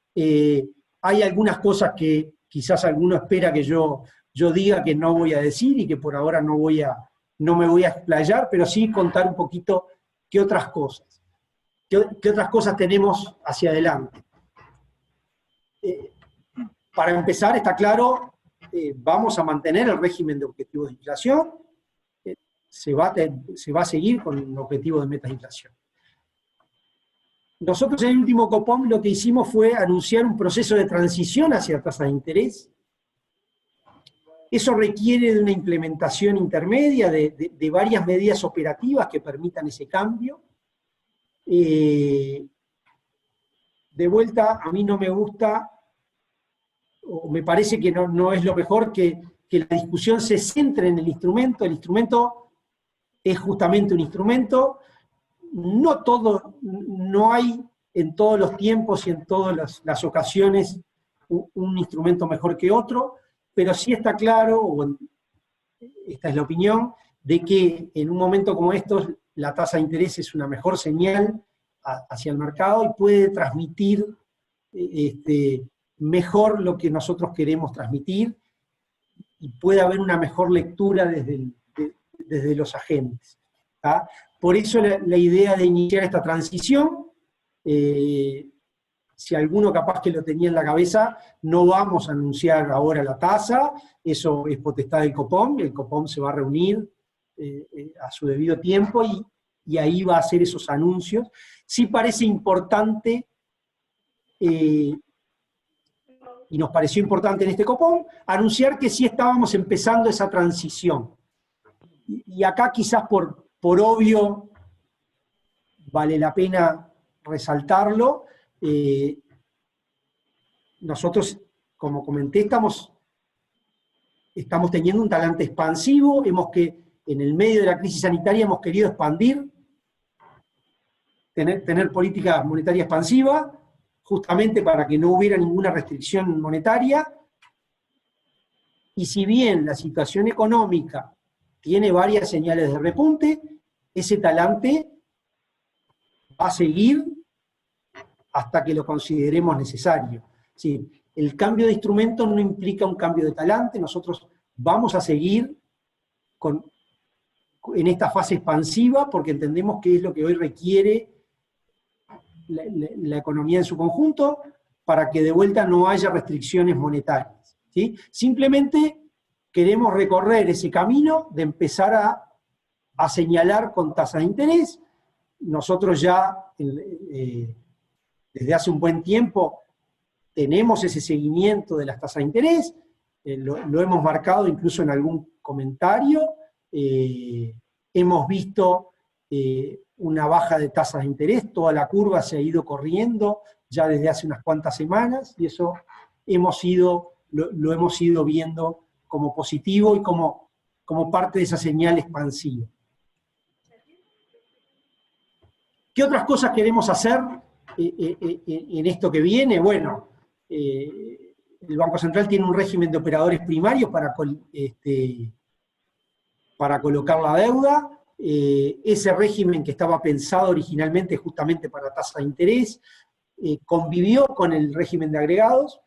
Hay algunas cosas que quizás alguno espera que yo diga que no voy a decir y que por ahora no me voy a explayar, pero sí contar un poquito qué otras cosas. ¿Qué otras cosas tenemos hacia adelante? Para empezar, está claro, vamos a mantener el régimen de objetivos de inflación, se va a seguir con el objetivo de metas de inflación. Nosotros en el último Copom lo que hicimos fue anunciar un proceso de transición hacia tasas de interés. Eso requiere de una implementación intermedia de varias medidas operativas que permitan ese cambio. De vuelta, a mí no me gusta, o me parece que no es lo mejor que la discusión se centre en el instrumento. El instrumento es justamente un instrumento. No hay en todos los tiempos y en todas las ocasiones un instrumento mejor que otro, pero sí está claro, esta es la opinión, de que en un momento como estos la tasa de interés es una mejor señal hacia el mercado y puede transmitir mejor lo que nosotros queremos transmitir, y puede haber una mejor lectura desde los agentes. ¿Ah? Por eso la idea de iniciar esta transición, si alguno capaz que lo tenía en la cabeza, no vamos a anunciar ahora la tasa, eso es potestad del Copom, el Copom se va a reunir a su debido tiempo y ahí va a hacer esos anuncios. Sí parece importante, y nos pareció importante en este Copom, anunciar que sí estábamos empezando esa transición. Y acá quizás por obvio vale la pena resaltarlo. Nosotros, como comenté, estamos estamos teniendo un talante expansivo, en el medio de la crisis sanitaria hemos querido expandir, tener política monetaria expansiva, justamente para que no hubiera ninguna restricción monetaria, y si bien la situación económica tiene varias señales de repunte, ese talante va a seguir hasta que lo consideremos necesario. Sí, el cambio de instrumento no implica un cambio de talante, nosotros vamos a seguir en esta fase expansiva porque entendemos que es lo que hoy requiere la economía en su conjunto para que de vuelta no haya restricciones monetarias, ¿sí? Simplemente queremos recorrer ese camino de empezar a señalar con tasas de interés. Nosotros ya desde hace un buen tiempo tenemos ese seguimiento de las tasas de interés, lo hemos marcado incluso en algún comentario, hemos visto una baja de tasas de interés, toda la curva se ha ido corriendo ya desde hace unas cuantas semanas, y eso lo hemos ido viendo como positivo y como parte de esa señal expansiva. ¿Qué otras cosas queremos hacer en esto que viene? Bueno, el Banco Central tiene un régimen de operadores primarios para colocar la deuda. Ese régimen que estaba pensado originalmente justamente para tasa de interés, convivió con el régimen de agregados,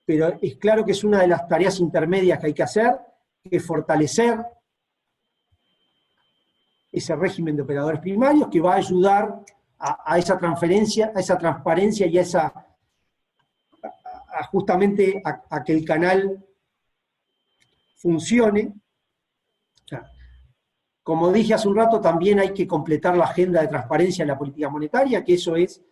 pero es claro que es una de las tareas intermedias que hay que hacer, que es fortalecer ese régimen de operadores primarios, que va a ayudar a esa transferencia, a esa transparencia y justamente a que el canal funcione. O sea, como dije hace un rato, también hay que completar la agenda de transparencia en la política monetaria, que eso es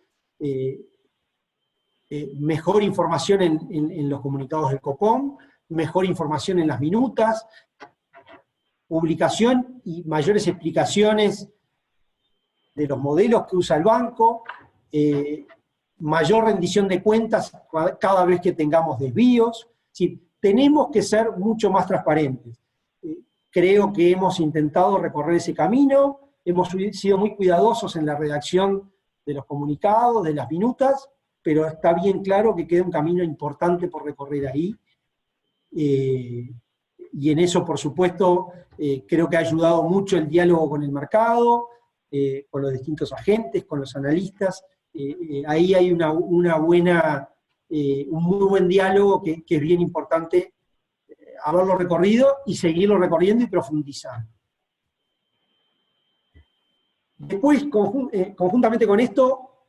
mejor información en los comunicados del Copom, mejor información en las minutas, publicación y mayores explicaciones de los modelos que usa el banco, mayor rendición de cuentas cada vez que tengamos desvíos. Sí, tenemos que ser mucho más transparentes. Creo que hemos intentado recorrer ese camino, hemos sido muy cuidadosos en la redacción de los comunicados, de las minutas, pero está bien claro que queda un camino importante por recorrer ahí. Y en eso, por supuesto, creo que ha ayudado mucho el diálogo con el mercado, con los distintos agentes, con los analistas. Ahí hay un muy buen diálogo que es bien importante haberlo recorrido y seguirlo recorriendo y profundizando. Después, conjuntamente con esto,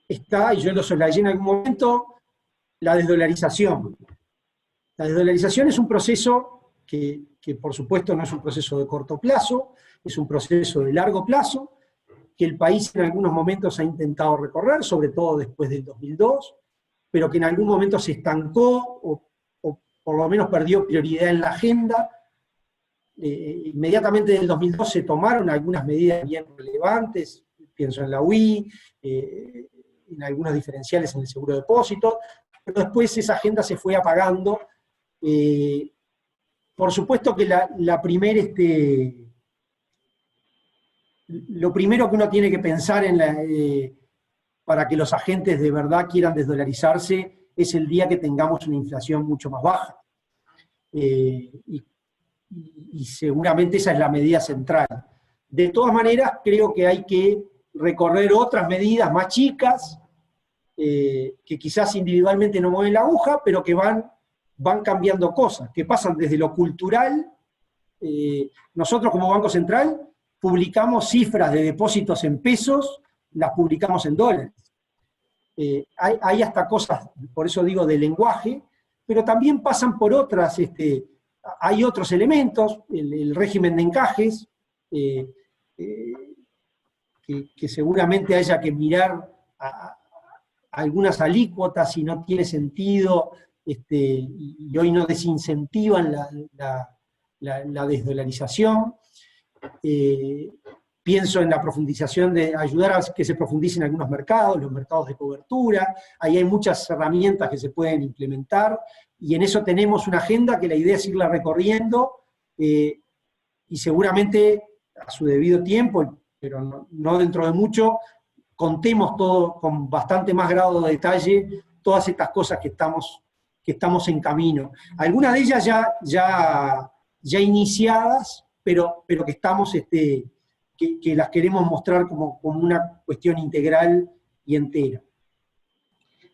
está, y yo lo soslayé en algún momento, la desdolarización. La desdolarización es un proceso que por supuesto no es un proceso de corto plazo, es un proceso de largo plazo, que el país en algunos momentos ha intentado recorrer, sobre todo después del 2002, pero que en algún momento se estancó o por lo menos perdió prioridad en la agenda. Inmediatamente del 2002 se tomaron algunas medidas bien relevantes, pienso en la UI, en algunos diferenciales en el seguro de depósito, pero después esa agenda se fue apagando. Por supuesto que lo primero que uno tiene que pensar para que los agentes de verdad quieran desdolarizarse es el día que tengamos una inflación mucho más baja. Y seguramente esa es la medida central. De todas maneras, creo que hay que recorrer otras medidas más chicas, que quizás individualmente no mueven la aguja, pero que van cambiando cosas, que pasan desde lo cultural. Nosotros como Banco Central publicamos cifras de depósitos en pesos, las publicamos en dólares. Hay hasta cosas, por eso digo, de lenguaje, pero también pasan por otras, hay otros elementos, el régimen de encajes, que seguramente haya que mirar algunas alícuotas si no tiene sentido, y hoy no desincentivan la desdolarización. pienso en la profundización de ayudar a que se profundicen algunos mercados, los mercados de cobertura, ahí hay muchas herramientas que se pueden implementar, y en eso tenemos una agenda que la idea es irla recorriendo, y seguramente a su debido tiempo, pero no dentro de mucho, contemos todo con bastante más grado de detalle, todas estas cosas que estamos en camino. Algunas de ellas ya iniciadas, pero que estamos, que las queremos mostrar como una cuestión integral y entera.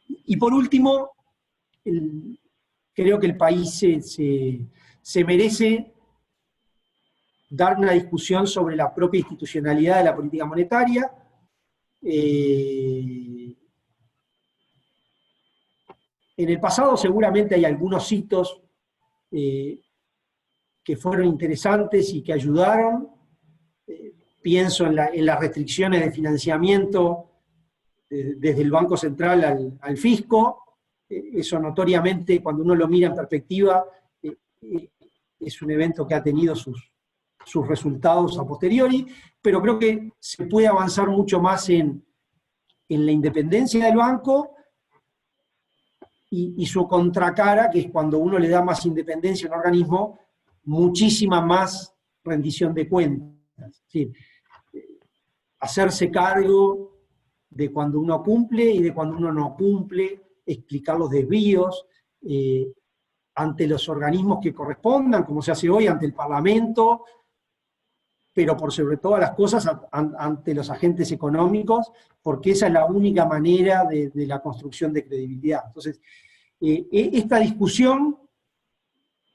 Y por último, creo que el país se merece dar una discusión sobre la propia institucionalidad de la política monetaria. En el pasado seguramente hay algunos hitos que fueron interesantes y que ayudaron. Pienso en las restricciones de financiamiento desde el Banco Central al fisco. Eso notoriamente, cuando uno lo mira en perspectiva, es un evento que ha tenido sus resultados a posteriori, pero creo que se puede avanzar mucho más en la independencia del banco y su contracara, que es cuando uno le da más independencia a un organismo, muchísima más rendición de cuentas. Es decir, hacerse cargo de cuando uno cumple y de cuando uno no cumple, explicar los desvíos ante los organismos que correspondan, como se hace hoy, ante el Parlamento, pero por sobre todas las cosas ante los agentes económicos, porque esa es la única manera de la construcción de credibilidad. Entonces, esta discusión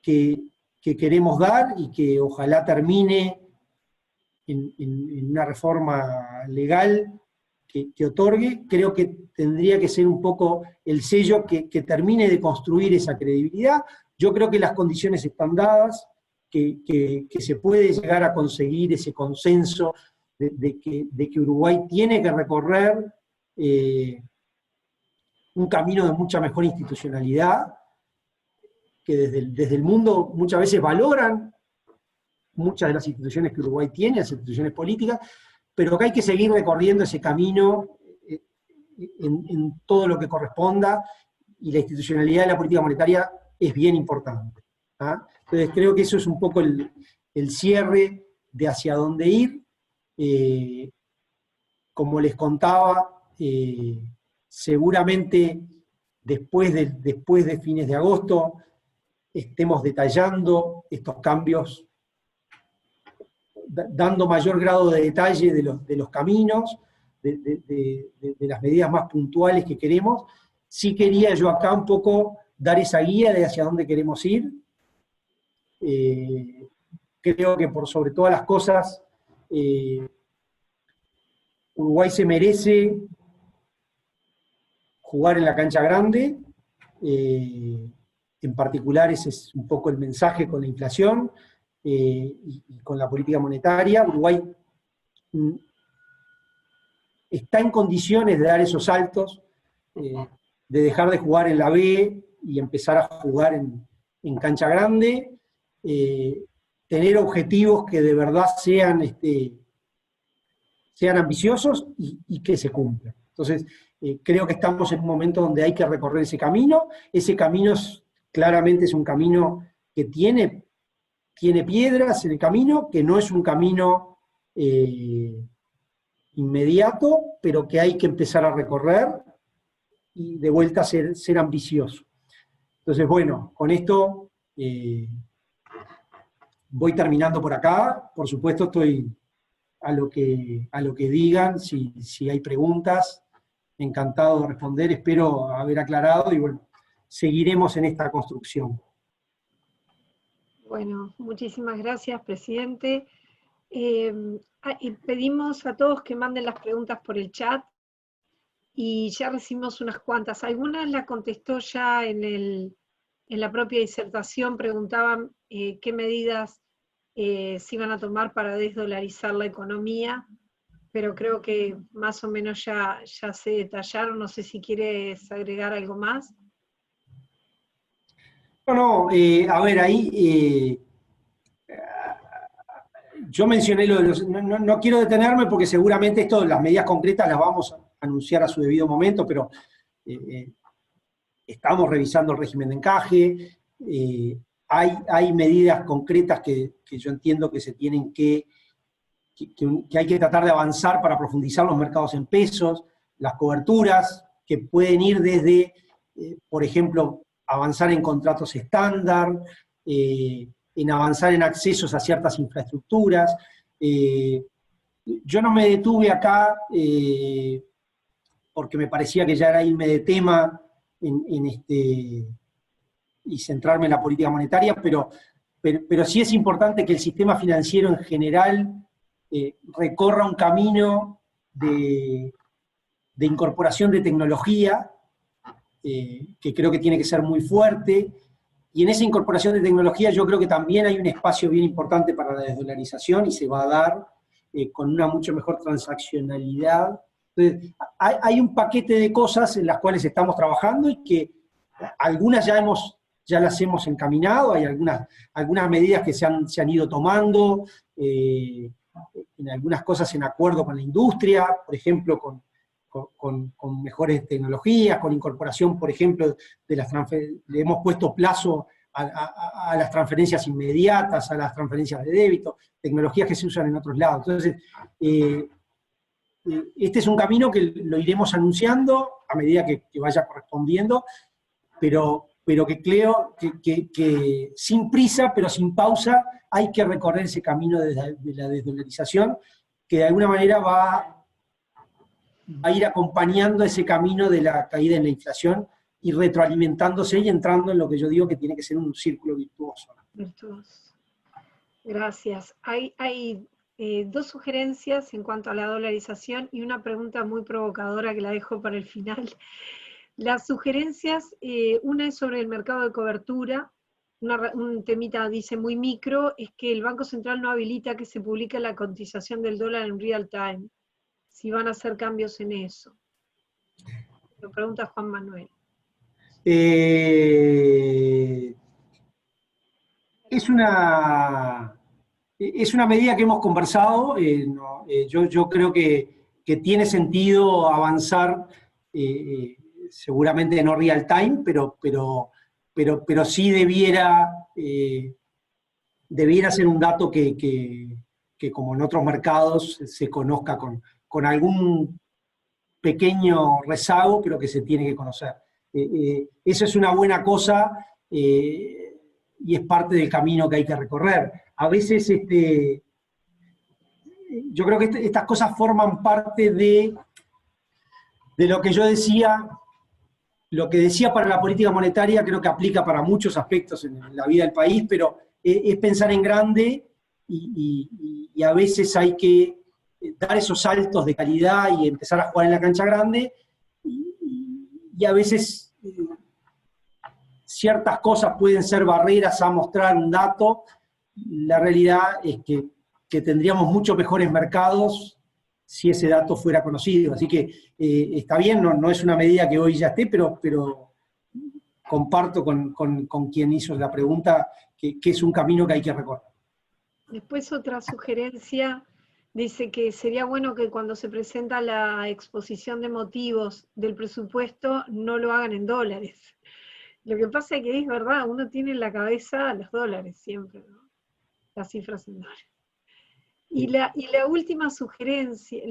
que queremos dar y que ojalá termine en una reforma legal que otorgue, creo que tendría que ser un poco el sello que termine de construir esa credibilidad. Yo creo que las condiciones están dadas, que se puede llegar a conseguir ese consenso de que Uruguay tiene que recorrer un camino de mucha mejor institucionalidad, que desde el mundo muchas veces valoran muchas de las instituciones que Uruguay tiene, las instituciones políticas, pero que hay que seguir recorriendo ese camino en todo lo que corresponda, y la institucionalidad de la política monetaria es bien importante. Entonces creo que eso es un poco el cierre de hacia dónde ir. Como les contaba, seguramente después de fines de agosto estemos detallando estos cambios, dando mayor grado de detalle de los caminos, de las medidas más puntuales que queremos. Sí quería yo acá un poco dar esa guía de hacia dónde queremos ir. Creo que por sobre todas las cosas, Uruguay se merece jugar en la cancha grande. En particular ese es un poco el mensaje con la inflación y con la política monetaria. Uruguay está en condiciones de dar esos saltos, de dejar de jugar en la B y empezar a jugar en cancha grande, tener objetivos que de verdad sean ambiciosos y que se cumplan. Entonces, creo que estamos en un momento donde hay que recorrer ese camino. Ese camino claramente es un camino que tiene piedras en el camino, que no es un camino inmediato, pero que hay que empezar a recorrer y de vuelta ser ambicioso. Entonces, bueno, con esto voy terminando por acá. Por supuesto, estoy a lo que digan, si hay preguntas, encantado de responder, espero haber aclarado y bueno, seguiremos en esta construcción. Bueno, muchísimas gracias, presidente. Y pedimos a todos que manden las preguntas por el chat, y ya recibimos unas cuantas. Algunas las contestó ya en la propia disertación, preguntaban qué medidas se iban a tomar para desdolarizar la economía, pero creo que más o menos ya se detallaron. No sé si quieres agregar algo más. No, a ver, ahí yo mencioné lo de los... No quiero detenerme porque seguramente las medidas concretas las vamos a anunciar a su debido momento, pero estamos revisando el régimen de encaje, hay medidas concretas que yo entiendo que se tienen que hay que tratar de avanzar para profundizar los mercados en pesos, las coberturas, que pueden ir desde, por ejemplo, avanzar en contratos estándar, en avanzar en accesos a ciertas infraestructuras. Yo no me detuve acá porque me parecía que ya era irme de tema y centrarme en la política monetaria, pero sí es importante que el sistema financiero en general recorra un camino de incorporación de tecnología, que creo que tiene que ser muy fuerte, y en esa incorporación de tecnología yo creo que también hay un espacio bien importante para la desdolarización y se va a dar con una mucho mejor transaccionalidad. Entonces, hay un paquete de cosas en las cuales estamos trabajando y que algunas ya las hemos encaminado, hay algunas medidas que se han ido tomando, en algunas cosas en acuerdo con la industria, por ejemplo, con mejores tecnologías, con incorporación, por ejemplo, le hemos puesto plazo a las transferencias inmediatas, a las transferencias de débito, tecnologías que se usan en otros lados. Entonces, este es un camino que lo iremos anunciando a medida que vaya correspondiendo, pero que creo que sin prisa, pero sin pausa, hay que recorrer ese camino de la desdolarización, que de alguna manera va a ir acompañando ese camino de la caída en la inflación y retroalimentándose y entrando en lo que yo digo que tiene que ser un círculo virtuoso. Virtuoso. Gracias. Hay dos sugerencias en cuanto a la dolarización y una pregunta muy provocadora que la dejo para el final. Las sugerencias, una es sobre el mercado de cobertura, un temita dice muy micro, es que el Banco Central no habilita que se publique la cotización del dólar en real time, si van a hacer cambios en eso. Lo pregunta Juan Manuel. Es una medida que hemos conversado, yo creo que tiene sentido avanzar, seguramente no real time, pero sí debiera ser un dato que como en otros mercados se conozca con algún pequeño rezago, pero que se tiene que conocer. Eso es una buena cosa y es parte del camino que hay que recorrer. A veces yo creo que estas cosas forman parte de lo que yo decía. Lo que decía para la política monetaria creo que aplica para muchos aspectos en la vida del país, pero es pensar en grande y a veces hay que dar esos saltos de calidad y empezar a jugar en la cancha grande, y a veces ciertas cosas pueden ser barreras a mostrar un dato. La realidad es que tendríamos muchos mejores mercados si ese dato fuera conocido. Así que está bien, no es una medida que hoy ya esté, pero comparto con quien hizo la pregunta que es un camino que hay que recorrer. Después otra sugerencia dice que sería bueno que cuando se presenta la exposición de motivos del presupuesto no lo hagan en dólares. Lo que pasa es que es verdad, uno tiene en la cabeza los dólares siempre, ¿no? Las cifras en dólares. Y la última sugerencia,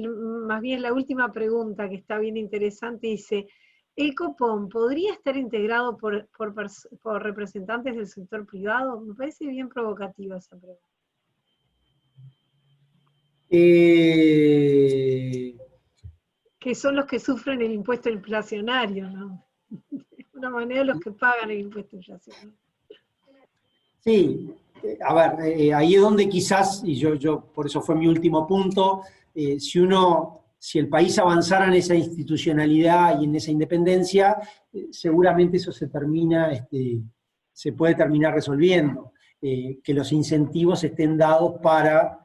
más bien la última pregunta que está bien interesante, dice, ¿el copón podría estar integrado por representantes del sector privado? Me parece bien provocativa esa pregunta. Que son los que sufren el impuesto inflacionario, ¿no? De una manera los que pagan el impuesto inflacionario. Sí, a ver, ahí es donde quizás, y yo por eso fue mi último punto, si el país avanzara en esa institucionalidad y en esa independencia, seguramente eso se puede terminar resolviendo, que los incentivos estén dados para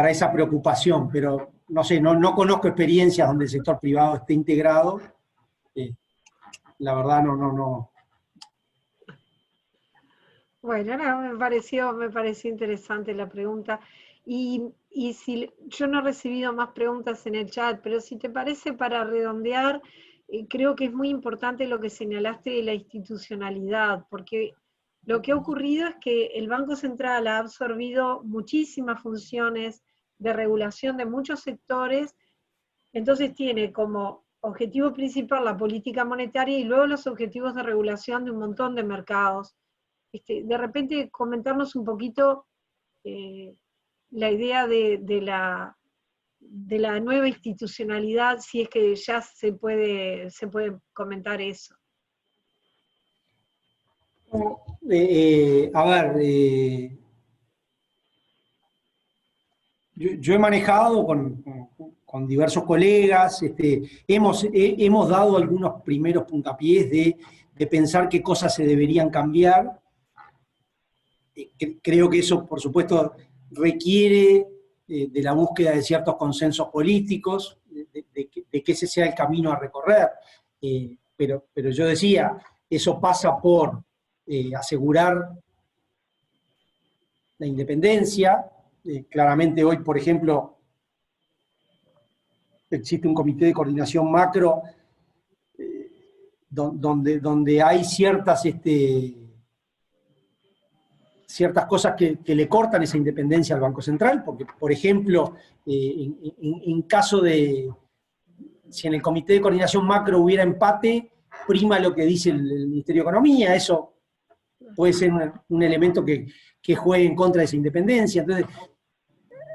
esa preocupación, pero no sé, no conozco experiencias donde el sector privado esté integrado, la verdad no. Bueno, no, me pareció interesante la pregunta. Y si yo no he recibido más preguntas en el chat, pero si te parece, para redondear, creo que es muy importante lo que señalaste de la institucionalidad, porque lo que ha ocurrido es que el Banco Central ha absorbido muchísimas funciones de regulación de muchos sectores, entonces tiene como objetivo principal la política monetaria y luego los objetivos de regulación de un montón de mercados. De repente comentarnos un poquito eh, la idea de la nueva institucionalidad, si es que ya se puede comentar eso. A ver, yo he manejado con diversos colegas, hemos dado algunos primeros puntapiés de pensar qué cosas se deberían cambiar. Creo que eso, por supuesto, requiere de la búsqueda de ciertos consensos políticos, de que ese sea el camino a recorrer. Pero yo decía, eso pasa por asegurar la independencia. Claramente hoy, por ejemplo, existe un comité de coordinación macro donde hay ciertas cosas que le cortan esa independencia al Banco Central, porque, por ejemplo, en caso de, si en el Comité de Coordinación Macro hubiera empate, prima lo que dice el Ministerio de Economía, eso puede ser un elemento que juegue en contra de esa independencia. Entonces,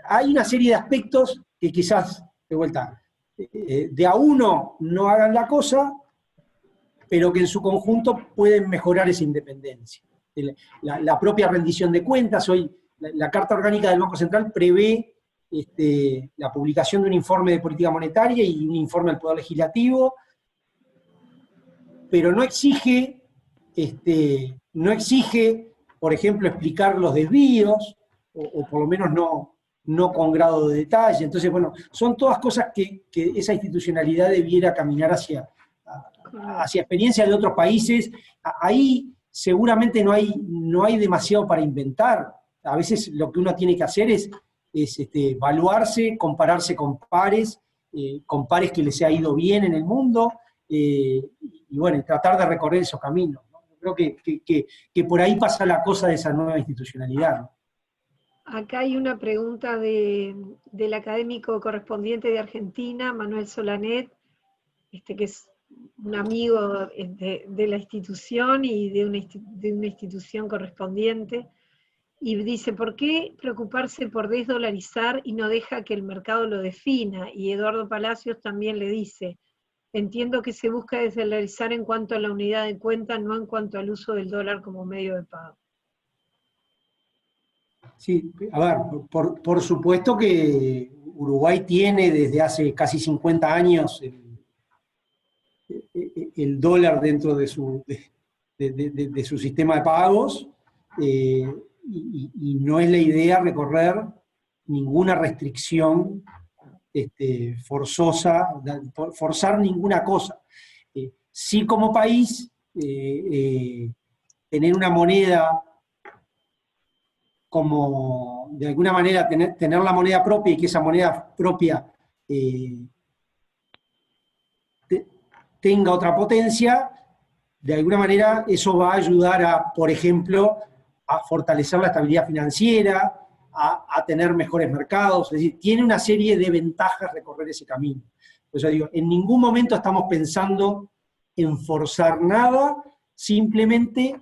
hay una serie de aspectos que quizás, de vuelta, de a uno no hagan la cosa, pero que en su conjunto pueden mejorar esa independencia. La propia rendición de cuentas, hoy la Carta Orgánica del Banco Central prevé la publicación de un informe de política monetaria y un informe del Poder Legislativo, pero no exige, por ejemplo, explicar los desvíos, o por lo menos no con grado de detalle. Entonces, bueno, son todas cosas que esa institucionalidad debiera caminar hacia experiencias de otros países. Ahí seguramente no hay demasiado para inventar. A veces lo que uno tiene que hacer es evaluarse, compararse con pares que les ha ido bien en el mundo, y bueno, tratar de recorrer esos caminos, ¿no? Creo que por ahí pasa la cosa de esa nueva institucionalidad, ¿no? Acá hay una pregunta del académico correspondiente de Argentina, Manuel Solanet, que es un amigo de la institución y de una institución correspondiente, y dice, ¿por qué preocuparse por desdolarizar y no deja que el mercado lo defina? Y Eduardo Palacios también le dice, entiendo que se busca desdolarizar en cuanto a la unidad de cuenta, no en cuanto al uso del dólar como medio de pago. Sí, a ver, por supuesto que Uruguay tiene desde hace casi 50 años el dólar dentro de su sistema de pagos, y no es la idea recorrer ninguna restricción forzosa, forzar ninguna cosa. Sí, como país, tener una moneda como, de alguna manera, tener la moneda propia y que esa moneda propia tenga otra potencia, de alguna manera eso va a ayudar a, por ejemplo, a fortalecer la estabilidad financiera, a tener mejores mercados, es decir, tiene una serie de ventajas recorrer ese camino. Por eso digo, en ningún momento estamos pensando en forzar nada, simplemente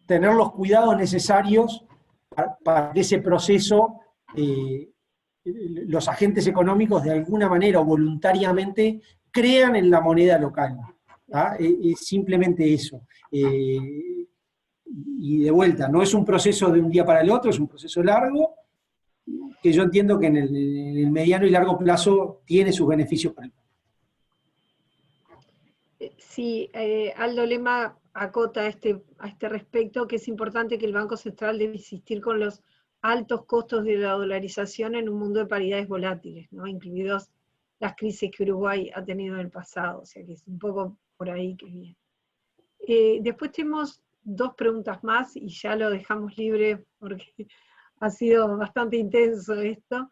tener los cuidados necesarios para que ese proceso, los agentes económicos de alguna manera o voluntariamente crean en la moneda local. Es simplemente eso. Y de vuelta, no es un proceso de un día para el otro, es un proceso largo, que yo entiendo que en el mediano y largo plazo tiene sus beneficios para el país. Sí, Aldo Lema acota a este respecto que es importante que el Banco Central debe insistir con los altos costos de la dolarización en un mundo de paridades volátiles, ¿no? Incluidos las crisis que Uruguay ha tenido en el pasado, o sea que es un poco por ahí que viene. Después tenemos dos preguntas más y ya lo dejamos libre porque ha sido bastante intenso esto.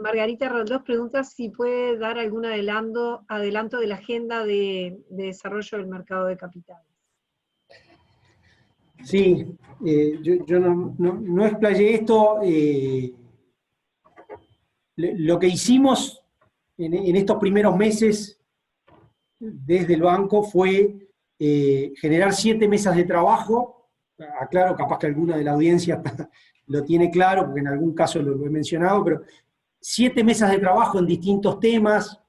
Margarita Roldós pregunta si puede dar algún adelanto de la agenda de desarrollo del mercado de capitales. Sí, yo no explayé esto. Lo que hicimos en estos primeros meses desde el banco fue generar 7 mesas de trabajo. Aclaro, capaz que alguna de la audiencia lo tiene claro, porque en algún caso lo he mencionado, pero 7 mesas de trabajo en distintos temas,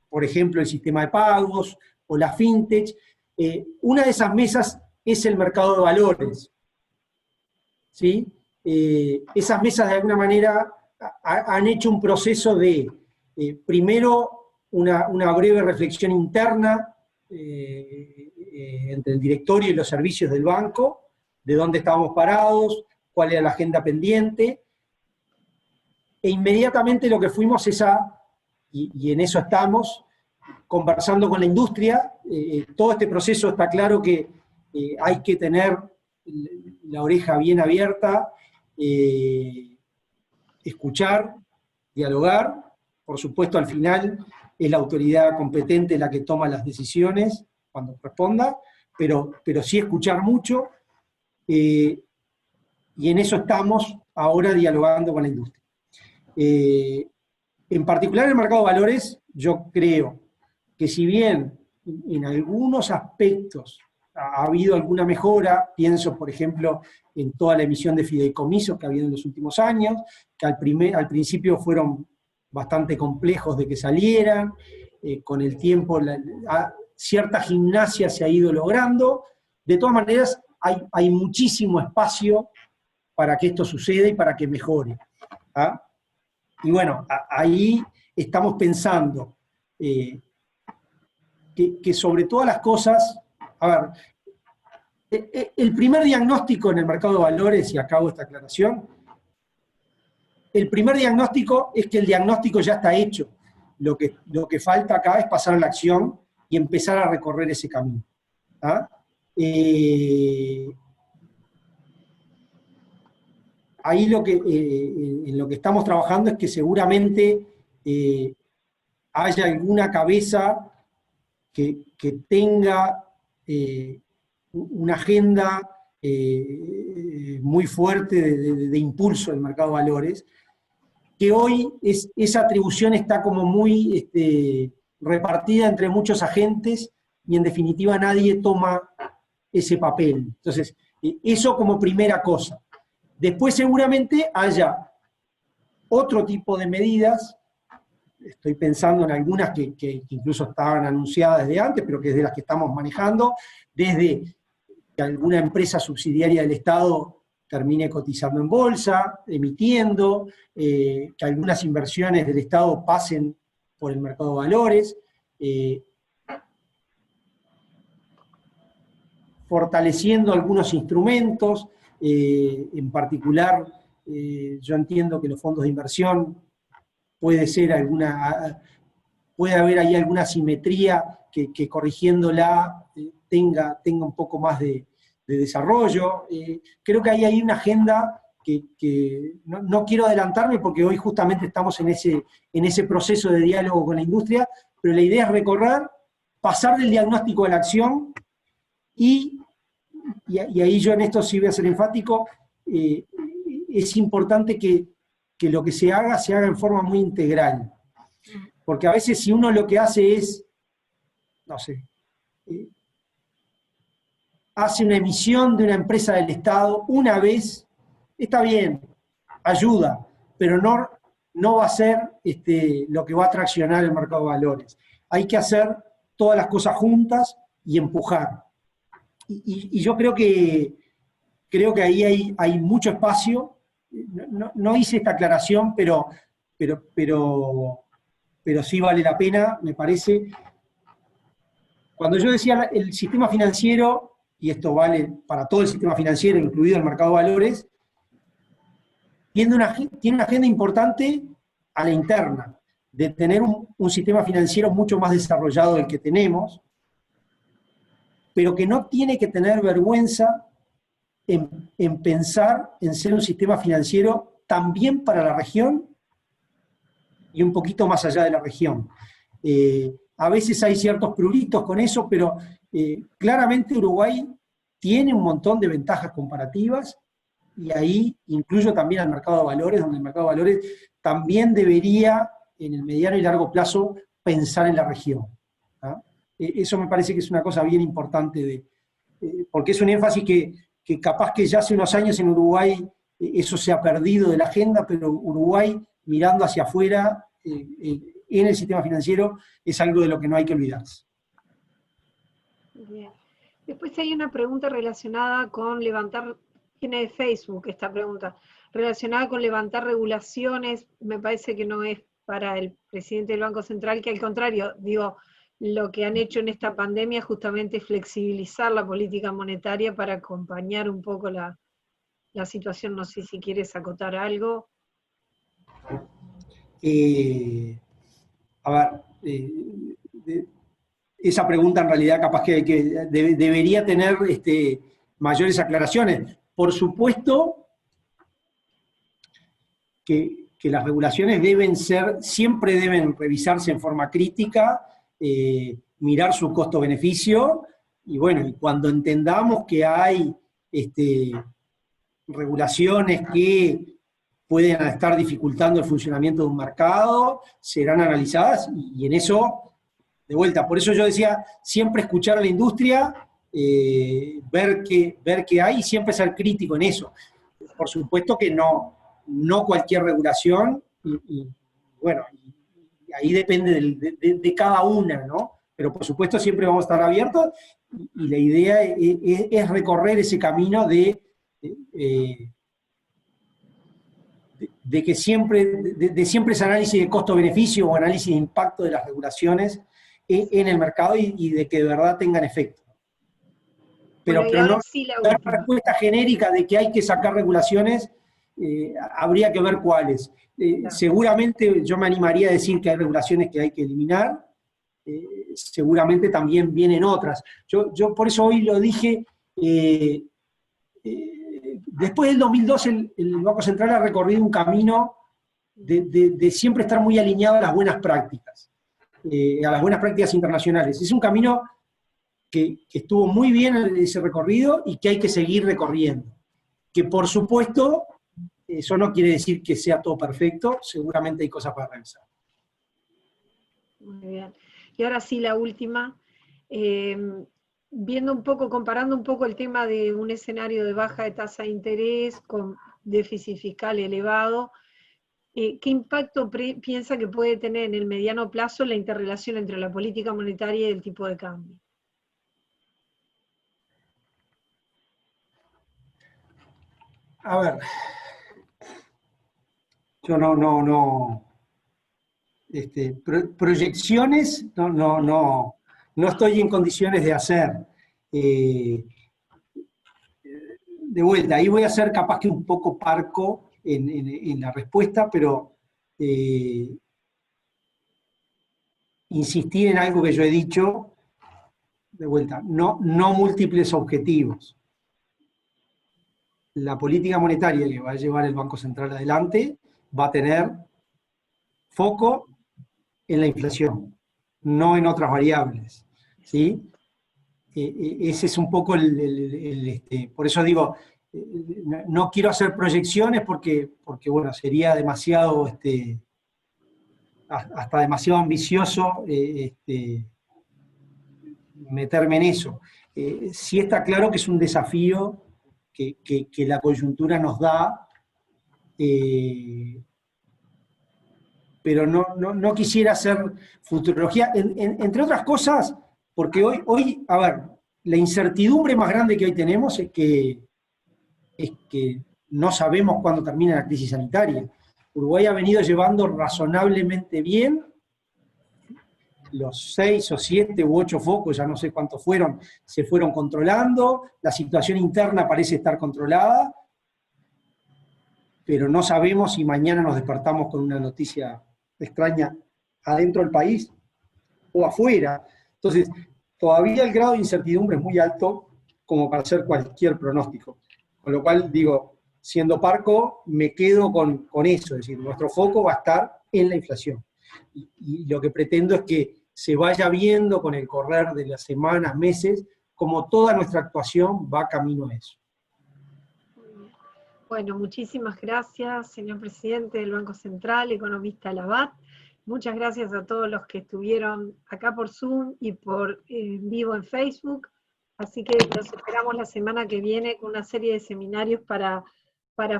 por ejemplo, el sistema de pagos o la fintech. Una de esas mesas es el mercado de valores, ¿sí? Esas mesas de alguna manera han hecho un proceso de, primero, una breve reflexión interna entre el directorio y los servicios del banco, de dónde estábamos parados, cuál era la agenda pendiente, e inmediatamente lo que fuimos es y en eso estamos, conversando con la industria. Todo este proceso está claro que hay que tener la oreja bien abierta, escuchar, dialogar. Por supuesto, al final es la autoridad competente la que toma las decisiones cuando corresponda, pero sí escuchar mucho, y en eso estamos ahora dialogando con la industria. En particular el mercado de valores, yo creo que si bien en algunos aspectos ha habido alguna mejora, pienso por ejemplo en toda la emisión de fideicomisos que ha habido en los últimos años, que al principio fueron bastante complejos de que salieran, con el tiempo cierta gimnasia se ha ido logrando. De todas maneras hay muchísimo espacio para que esto suceda y para que mejore. ¿Ah? Y bueno, ahí estamos pensando que sobre todas las cosas, a ver, el primer diagnóstico en el mercado de valores, y acabo esta aclaración, el primer diagnóstico es que el diagnóstico ya está hecho. Lo que falta acá es pasar a la acción y empezar a recorrer ese camino. ¿Ah? Ahí en lo que estamos trabajando es que seguramente haya alguna cabeza que tenga una agenda muy fuerte de impulso del mercado de valores, que hoy esa atribución está como muy repartida entre muchos agentes y en definitiva nadie toma ese papel. Entonces, eso como primera cosa. Después seguramente haya otro tipo de medidas, estoy pensando en algunas que incluso estaban anunciadas desde antes, pero que es de las que estamos manejando, desde que alguna empresa subsidiaria del Estado termine cotizando en bolsa, emitiendo, que algunas inversiones del Estado pasen por el mercado de valores, fortaleciendo algunos instrumentos, en particular, yo entiendo que los fondos de inversión puede haber ahí alguna simetría que corrigiéndola tenga un poco más de desarrollo. Creo que ahí hay una agenda que no quiero adelantarme porque hoy justamente estamos en ese proceso de diálogo con la industria, pero la idea es recorrer, pasar del diagnóstico a la acción y ahí yo en esto sí voy a ser enfático, es importante que lo que se haga en forma muy integral. Porque a veces si uno lo que hace es, no sé, hace una emisión de una empresa del Estado una vez, está bien, ayuda, pero no va a ser lo que va a traccionar el mercado de valores. Hay que hacer todas las cosas juntas y empujar. Y yo creo que ahí hay mucho espacio. No hice esta aclaración, pero sí vale la pena, me parece. Cuando yo decía el sistema financiero, y esto vale para todo el sistema financiero, incluido el mercado de valores, tiene una agenda importante a la interna, de tener un sistema financiero mucho más desarrollado del que tenemos, pero que no tiene que tener vergüenza en pensar en ser un sistema financiero también para la región y un poquito más allá de la región. A veces hay ciertos pruritos con eso, pero claramente Uruguay tiene un montón de ventajas comparativas, y ahí incluyo también al mercado de valores, donde el mercado de valores también debería, en el mediano y largo plazo, pensar en la región. ¿Ah? Eso me parece que es una cosa bien importante, porque es un énfasis que capaz que ya hace unos años en Uruguay eso se ha perdido de la agenda, pero Uruguay, mirando hacia afuera, en el sistema financiero, es algo de lo que no hay que olvidarse. Bien. Después hay una pregunta relacionada con levantar, viene de Facebook esta pregunta, relacionada con levantar regulaciones. Me parece que no es para el presidente del Banco Central, que al contrario, digo, lo que han hecho en esta pandemia es justamente flexibilizar la política monetaria para acompañar un poco la situación. No sé si quieres acotar algo. A ver, esa pregunta en realidad capaz que debería tener mayores aclaraciones. Por supuesto que las regulaciones siempre deben revisarse en forma crítica, mirar su costo-beneficio, y bueno, y cuando entendamos que hay regulaciones que pueden estar dificultando el funcionamiento de un mercado, serán analizadas, y en eso, de vuelta, por eso yo decía, siempre escuchar a la industria, ver qué hay, y siempre ser crítico en eso. Por supuesto que no cualquier regulación, y bueno, y ahí depende de cada una, ¿no? Pero por supuesto siempre vamos a estar abiertos, y la idea es recorrer ese camino de que siempre ese análisis de costo-beneficio o análisis de impacto de las regulaciones en el mercado, y de que de verdad tengan efecto. Pero, bueno, y pero ahora no sí la dar última. respuesta genérica de que hay que sacar regulaciones, habría que ver cuáles. Claro. Seguramente yo me animaría a decir que hay regulaciones que hay que eliminar, seguramente también vienen otras. Yo por eso hoy lo dije, después del 2012 el Banco Central ha recorrido un camino de siempre estar muy alineado a las buenas prácticas, a las buenas prácticas internacionales. Es un camino que estuvo muy bien en ese recorrido y que hay que seguir recorriendo. Que por supuesto, eso no quiere decir que sea todo perfecto, seguramente hay cosas para revisar. Muy bien. Y ahora sí la última, viendo un poco, comparando un poco el tema de un escenario de baja de tasa de interés con déficit fiscal elevado, ¿qué impacto piensa que puede tener en el mediano plazo la interrelación entre la política monetaria y el tipo de cambio? A ver, yo proyecciones no estoy en condiciones de hacer. De vuelta, ahí voy a ser capaz que un poco parco en la respuesta, pero insistir en algo que yo he dicho, de vuelta, no múltiples objetivos. La política monetaria que va a llevar el Banco Central adelante va a tener foco en la inflación, no en otras variables, ¿sí? Ese es un poco por eso digo, no quiero hacer proyecciones porque bueno, sería demasiado, hasta demasiado ambicioso meterme en eso. Sí está claro que es un desafío que la coyuntura nos da, pero no quisiera hacer futurología, entre otras cosas, porque hoy, a ver, la incertidumbre más grande que hoy tenemos es que no sabemos cuándo termina la crisis sanitaria. Uruguay ha venido llevando razonablemente bien los 6 o 7 u 8 focos, ya no sé cuántos fueron, se fueron controlando, la situación interna parece estar controlada, pero no sabemos si mañana nos despertamos con una noticia extraña adentro del país o afuera. Entonces, todavía el grado de incertidumbre es muy alto como para hacer cualquier pronóstico. Con lo cual, digo, siendo parco, me quedo con eso, es decir, nuestro foco va a estar en la inflación. Y lo que pretendo es que se vaya viendo con el correr de las semanas, meses, como toda nuestra actuación va camino a eso. Bueno, muchísimas gracias, señor presidente del Banco Central, economista Labat. Muchas gracias a todos los que estuvieron acá por Zoom y por en vivo en Facebook. Así que los esperamos la semana que viene con una serie de seminarios para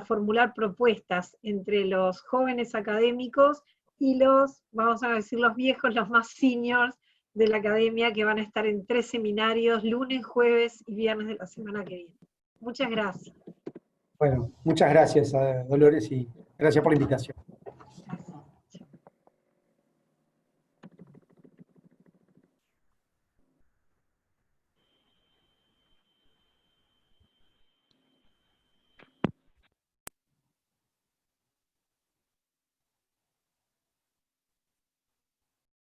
formular propuestas entre los jóvenes académicos y los, vamos a decir, los viejos, los más seniors de la academia, que van a estar en 3 seminarios, lunes, jueves y viernes de la semana que viene. Muchas gracias. Bueno, muchas gracias, Dolores, y gracias por la invitación.